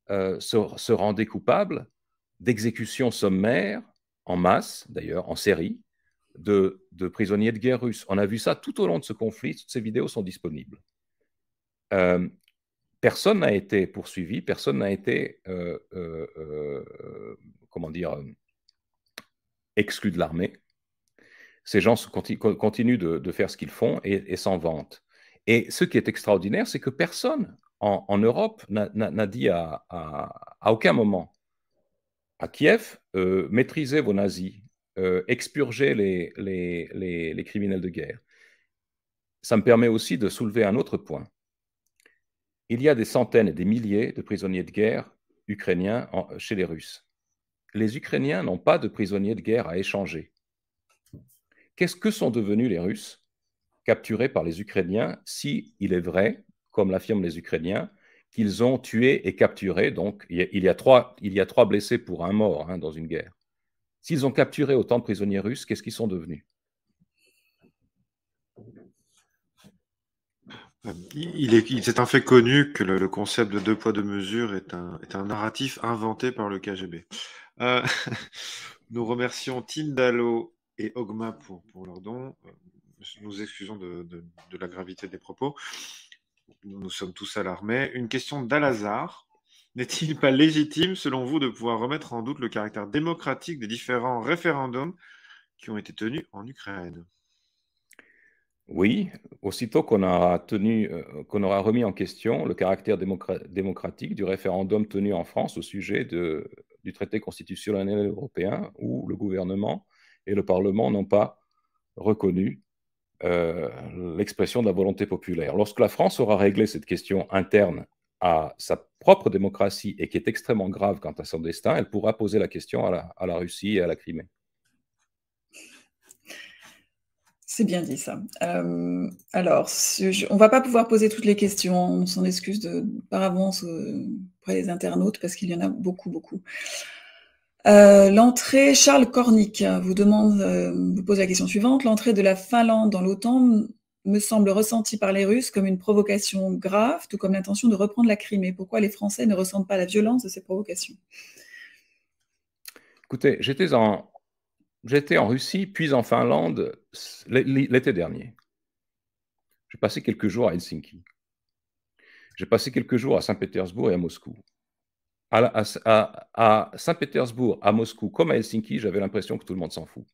se rendaient coupables d'exécutions sommaires, en masse d'ailleurs, en série, de prisonniers de guerre russes. On a vu ça tout au long de ce conflit, toutes ces vidéos sont disponibles. personne n'a été poursuivi, personne n'a été, comment dire, exclu de l'armée. Ces gens continuent de faire ce qu'ils font et s'en vantent. Et ce qui est extraordinaire, c'est que personne en Europe n'a dit à aucun moment à Kiev, maîtrisez vos nazis, expurgez les criminels de guerre. Ça me permet aussi de soulever un autre point. Il y a des centaines et des milliers de prisonniers de guerre ukrainiens chez les Russes. Les Ukrainiens n'ont pas de prisonniers de guerre à échanger. Qu'est-ce que sont devenus les Russes capturés par les Ukrainiens si il est vrai, comme l'affirment les Ukrainiens, qu'ils ont tué et capturé, donc il y a trois blessés pour un mort dans une guerre. S'ils ont capturé autant de prisonniers russes, qu'est-ce qu'ils sont devenus? C'est un fait connu que le concept de 2 poids 2 mesures est un narratif inventé par le KGB. Nous remercions Tindallo et Ogma pour leurs dons. Nous excusons de la gravité des propos. Nous sommes tous alarmés. Une question d'Alazar. N'est-il pas légitime, selon vous, de pouvoir remettre en doute le caractère démocratique des différents référendums qui ont été tenus en Ukraine? Oui, aussitôt qu'on aura remis en question le caractère démocratique du référendum tenu en France au sujet du traité constitutionnel européen, où le gouvernement et le Parlement n'ont pas reconnu l'expression de la volonté populaire. Lorsque la France aura réglé cette question interne à sa propre démocratie et qui est extrêmement grave quant à son destin, elle pourra poser la question à la Russie et à la Crimée. C'est bien dit ça. Alors, on ne va pas pouvoir poser toutes les questions, on s'en excuse par avance auprès des internautes parce qu'il y en a beaucoup, beaucoup. L'entrée, Charles Cornic vous pose la question suivante. L'entrée de la Finlande dans l'OTAN me semble ressentie par les Russes comme une provocation grave, tout comme l'intention de reprendre la Crimée. Pourquoi les Français ne ressentent pas la violence de ces provocations? Écoutez, j'étais en Russie, puis en Finlande l'été dernier. J'ai passé quelques jours à Helsinki. J'ai passé quelques jours à Saint-Pétersbourg et à Moscou. À Saint-Pétersbourg, à Moscou, comme à Helsinki, j'avais l'impression que tout le monde s'en fout.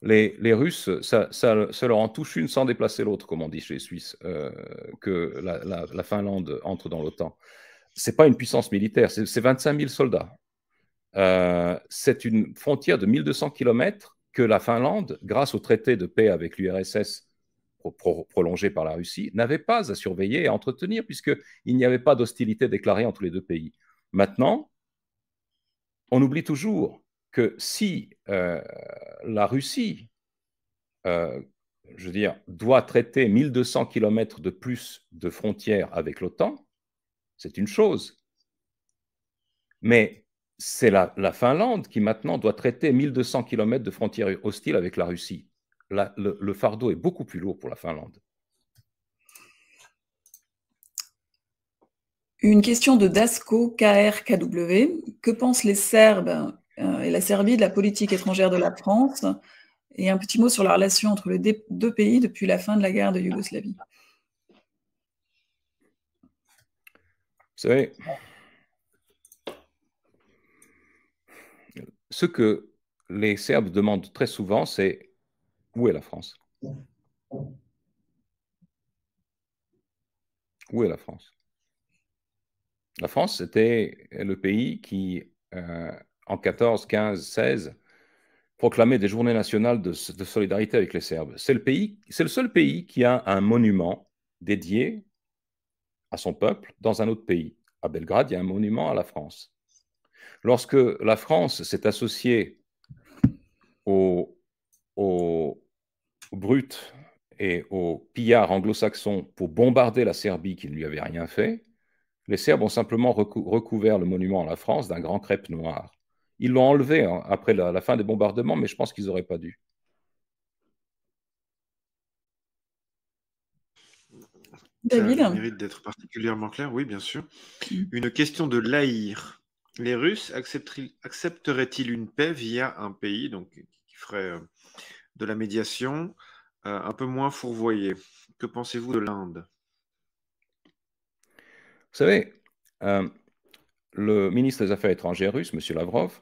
Les Russes, ça leur en touche une sans déplacer l'autre, comme on dit chez les Suisses, que la Finlande entre dans l'OTAN. Ce n'est pas une puissance militaire, c'est 25 000 soldats. C'est une frontière de 1200 km que la Finlande, grâce au traité de paix avec l'URSS prolongé par la Russie, n'avait pas à surveiller et à entretenir, puisqu'il n'y avait pas d'hostilité déclarée entre les deux pays. Maintenant, on oublie toujours que si la Russie, doit traiter 1200 km de plus de frontières avec l'OTAN, c'est une chose. Mais c'est la Finlande qui maintenant doit traiter 1200 km de frontières hostiles avec la Russie. Le fardeau est beaucoup plus lourd pour la Finlande. Une question de Dasco, KRKW. Que pensent les Serbes et la Serbie de la politique étrangère de la France? Et un petit mot sur la relation entre les deux pays depuis la fin de la guerre de Yougoslavie. Vous savez, ce que les Serbes demandent très souvent, c'est où est la France? Où est la France? La France, c'était le pays qui, en 14, 15, 16, proclamait des journées nationales de solidarité avec les Serbes. C'est le seul pays qui a un monument dédié à son peuple dans un autre pays. À Belgrade, il y a un monument à la France. Lorsque la France s'est associée aux brutes et aux pillards anglo-saxons pour bombarder la Serbie qui ne lui avait rien fait, les Serbes ont simplement recouvert le monument à la France d'un grand crêpe noir. Ils l'ont enlevé après la fin des bombardements, mais je pense qu'ils n'auraient pas dû. David? Ça mérite d'être particulièrement clair, oui, bien sûr. Une question de Lahir. Les Russes accepteraient-ils une paix via un pays donc, qui ferait de la médiation un peu moins fourvoyé. Que pensez-vous de l'Inde? Vous savez, le ministre des Affaires étrangères russe, M. Lavrov,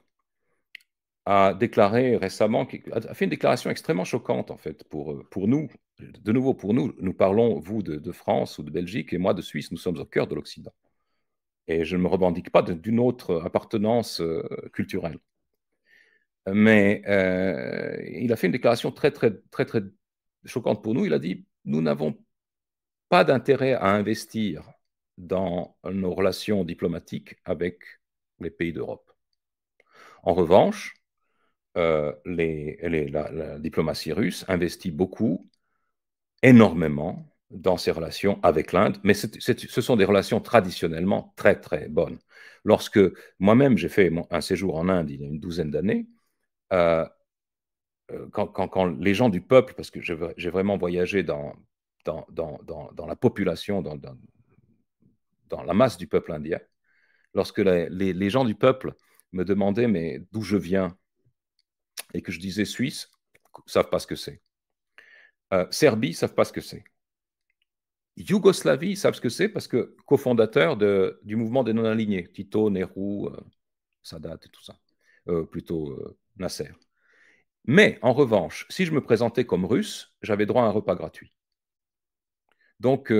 a déclaré récemment, a fait une déclaration extrêmement choquante, en fait, pour nous. De nouveau, pour nous, nous parlons, vous, de France ou de Belgique, et moi de Suisse, nous sommes au cœur de l'Occident. Et je ne me revendique pas d'une autre appartenance culturelle. Mais il a fait une déclaration très, très, très, très choquante pour nous. Il a dit, nous n'avons pas d'intérêt à investir dans nos relations diplomatiques avec les pays d'Europe. En revanche, la diplomatie russe investit beaucoup, énormément, dans ses relations avec l'Inde, mais ce sont des relations traditionnellement très, très bonnes. Lorsque moi-même, j'ai fait un séjour en Inde il y a une douzaine d'années, quand les gens du peuple, parce que j'ai vraiment voyagé dans la population, dans la masse du peuple indien, lorsque les gens du peuple me demandaient mais d'où je viens, et que je disais Suisse, ne savent pas ce que c'est. Serbie, ne savent pas ce que c'est. Yougoslavie, ils savent ce que c'est parce que cofondateur du mouvement des non-alignés, Tito, Nehru, Sadat et tout ça, plutôt Nasser. Mais en revanche, si je me présentais comme russe, j'avais droit à un repas gratuit. Donc,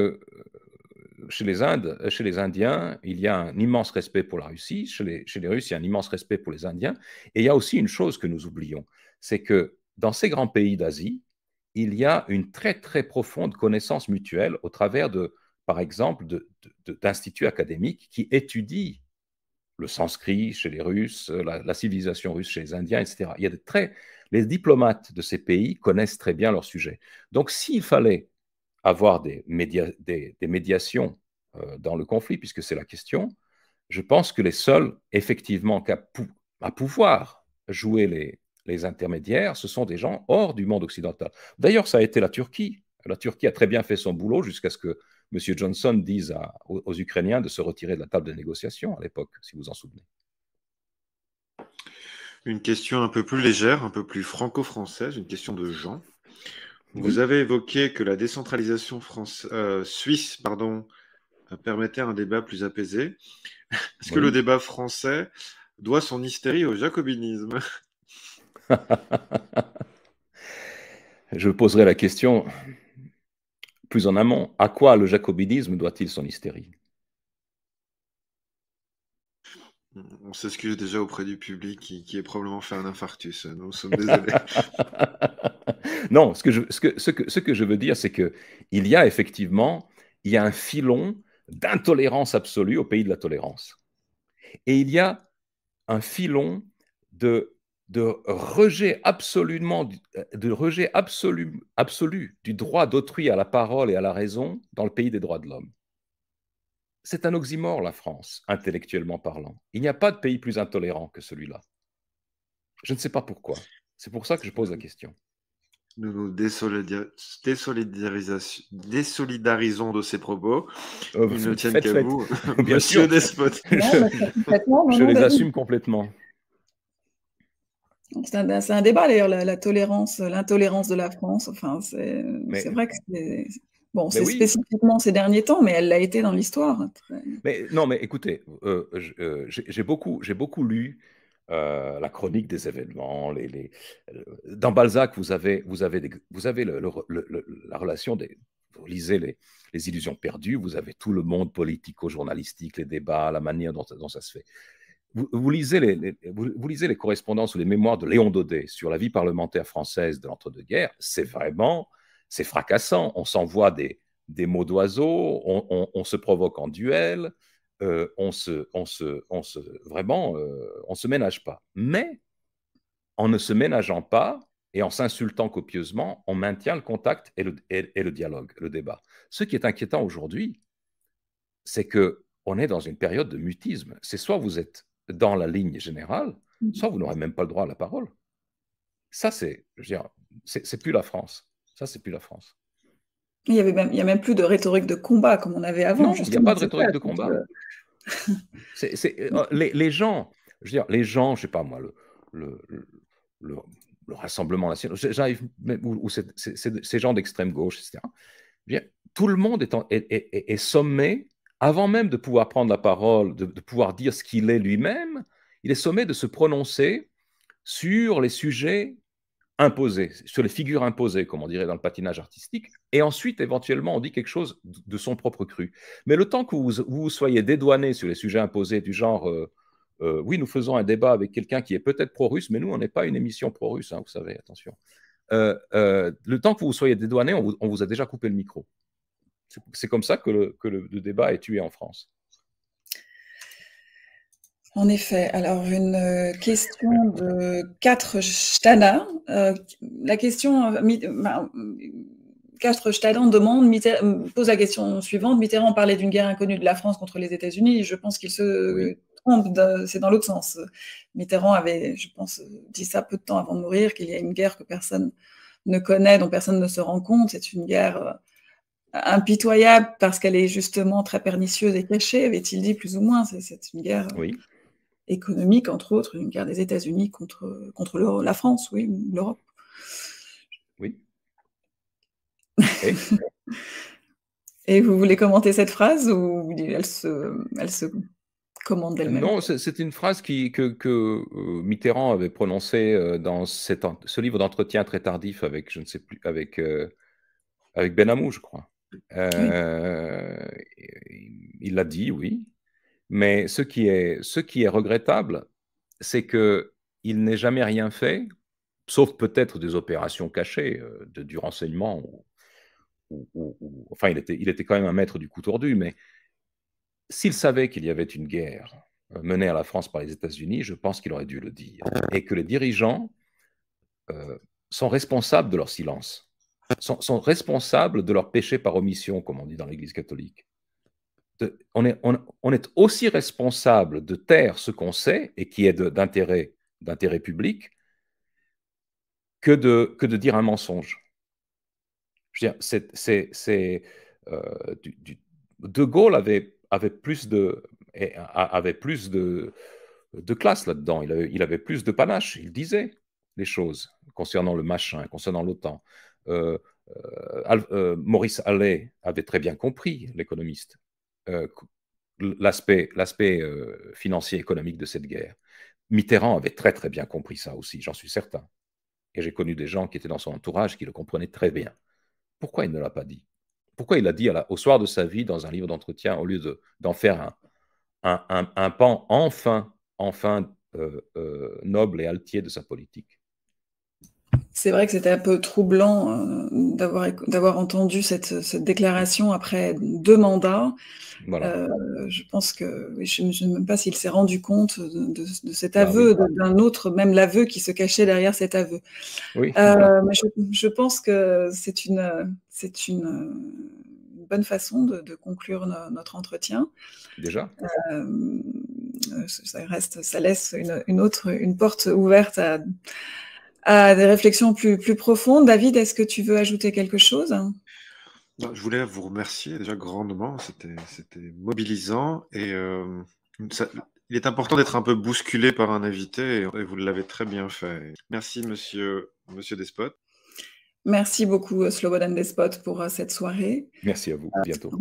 chez les Indiens, il y a un immense respect pour la Russie. Chez les Russes, il y a un immense respect pour les Indiens. Et il y a aussi une chose que nous oublions, c'est que dans ces grands pays d'Asie, il y a une très, très profonde connaissance mutuelle au travers par exemple, d'instituts académiques qui étudient le sanskrit chez les Russes, la civilisation russe chez les Indiens, etc. Les diplomates de ces pays connaissent très bien leur sujet. Donc, s'il fallait avoir des médiations dans le conflit, puisque c'est la question, je pense que les seuls, effectivement, à pouvoir jouer les intermédiaires, ce sont des gens hors du monde occidental. D'ailleurs, ça a été la Turquie. La Turquie a très bien fait son boulot jusqu'à ce que M. Johnson dise aux Ukrainiens de se retirer de la table de négociation à l'époque, si vous en souvenez. Une question un peu plus légère, un peu plus franco-française, une question de Jean. Oui. Vous avez évoqué que la décentralisation suisse permettait un débat plus apaisé. Est-ce que le débat français doit son hystérie au jacobinisme? Je poserai la question plus en amont. À quoi le jacobinisme doit-il son hystérie? On s'excuse déjà auprès du public qui est probablement fait un infarctus. Nous sommes désolés. Non, ce que je veux dire, c'est qu'il y a effectivement un filon d'intolérance absolue au pays de la tolérance. Et il y a un filon de rejet absolu du droit d'autrui à la parole et à la raison dans le pays des droits de l'homme. C'est un oxymore, la France, intellectuellement parlant. Il n'y a pas de pays plus intolérant que celui-là. Je ne sais pas pourquoi. C'est pour ça que je pose la question. Nous nous désolidarisons de ces propos. Ils ne tiennent qu'à vous, Monsieur Despote. Je les assume complètement. C'est un débat d'ailleurs, l'intolérance de la France. Enfin, c'est vrai que c'est... Bon, c'est spécifiquement ces derniers temps, mais elle l'a été dans l'histoire. Mais non, mais écoutez, j'ai beaucoup lu la chronique des événements. Dans Balzac, vous avez la relation vous lisez les illusions perdues, vous avez tout le monde politico-journalistique, les débats, la manière dont ça se fait. Vous lisez les correspondances ou les mémoires de Léon Daudet sur la vie parlementaire française de l'entre-deux-guerres, c'est fracassant. On s'envoie des mots d'oiseau, on se provoque en duel, on se ménage pas. Mais en ne se ménageant pas et en s'insultant copieusement, on maintient le contact et le dialogue, le débat. Ce qui est inquiétant aujourd'hui, c'est qu'on est dans une période de mutisme. C'est soit vous êtes dans la ligne générale, soit vous n'aurez même pas le droit à la parole. Ça, c'est plus la France. Ça, c'est plus la France. Il y a même plus de rhétorique de combat comme on avait avant. Non, il n'y a pas de rhétorique de combat. Les gens, je sais pas moi, le Rassemblement national, ou ces gens d'extrême gauche, etc. Bien, tout le monde est sommé, avant même de pouvoir prendre la parole, de pouvoir dire ce qu'il est lui-même, il est sommé de se prononcer sur les sujets imposés, sur les figures imposées, comme on dirait dans le patinage artistique, et ensuite, éventuellement, on dit quelque chose de son propre cru. Mais le temps que vous soyez dédouané sur les sujets imposés du genre oui, nous faisons un débat avec quelqu'un qui est peut-être pro-russe, mais nous, on n'est pas une émission pro-russe, hein, vous savez, attention. Le temps que vous soyez dédouané, on vous a déjà coupé le micro. C'est comme ça que le débat est tué en France. En effet. Alors, une question de 4 Stana. La question, 4 Stana pose la question suivante. Mitterrand parlait d'une guerre inconnue de la France contre les États-Unis. Je pense qu'il se trompe, c'est dans l'autre sens. Mitterrand avait, je pense, dit ça peu de temps avant de mourir, qu'il y a une guerre que personne ne connaît, dont personne ne se rend compte. C'est une guerre impitoyable parce qu'elle est justement très pernicieuse et cachée, avait-il dit plus ou moins. C'est une guerre économique, entre autres, une guerre des États-Unis contre la France, oui, l'Europe. Oui. Et vous voulez commenter cette phrase ou elle se commande d'elle-même? Non, c'est une phrase que Mitterrand avait prononcée dans ce livre d'entretien très tardif avec, je ne sais plus, avec Benamou, je crois. Il l'a dit, oui. Mais ce qui est regrettable, c'est qu'il n'ait jamais rien fait, sauf peut-être des opérations cachées du renseignement. Enfin, il était quand même un maître du coup tordu, mais s'il savait qu'il y avait une guerre menée à la France par les États-Unis, je pense qu'il aurait dû le dire. Et que les dirigeants sont responsables de leur silence, sont responsables de leur péché par omission, comme on dit dans l'Église catholique. On est aussi responsable de taire ce qu'on sait et qui est d'intérêt public que de dire un mensonge. Je veux dire, De Gaulle avait plus de classe là-dedans. Il avait plus de panache. Il disait les choses concernant le machin, concernant l'OTAN. Maurice Allais avait très bien compris, l'économiste, l'aspect financier économique de cette guerre. Mitterrand avait très très bien compris ça aussi, j'en suis certain. Et j'ai connu des gens qui étaient dans son entourage qui le comprenaient très bien. Pourquoi il ne l'a pas dit? Pourquoi il l'a dit au soir de sa vie dans un livre d'entretien au lieu d'en faire un pan enfin noble et altier de sa politique? C'est vrai que c'était un peu troublant d'avoir entendu cette déclaration après 2 mandats. Voilà. Je pense que je ne sais même pas s'il s'est rendu compte de cet aveu, d'un autre, même l'aveu qui se cachait derrière cet aveu. Oui. Mais je pense que c'est une bonne façon de conclure notre entretien. Déjà. Ça laisse une porte ouverte à des réflexions plus profondes. David, est-ce que tu veux ajouter quelque chose? Non, je voulais vous remercier déjà grandement, c'était mobilisant et il est important d'être un peu bousculé par un invité et vous l'avez très bien fait. Merci monsieur Despot. Merci beaucoup Slobodan Despot pour cette soirée. Merci à vous, à bientôt.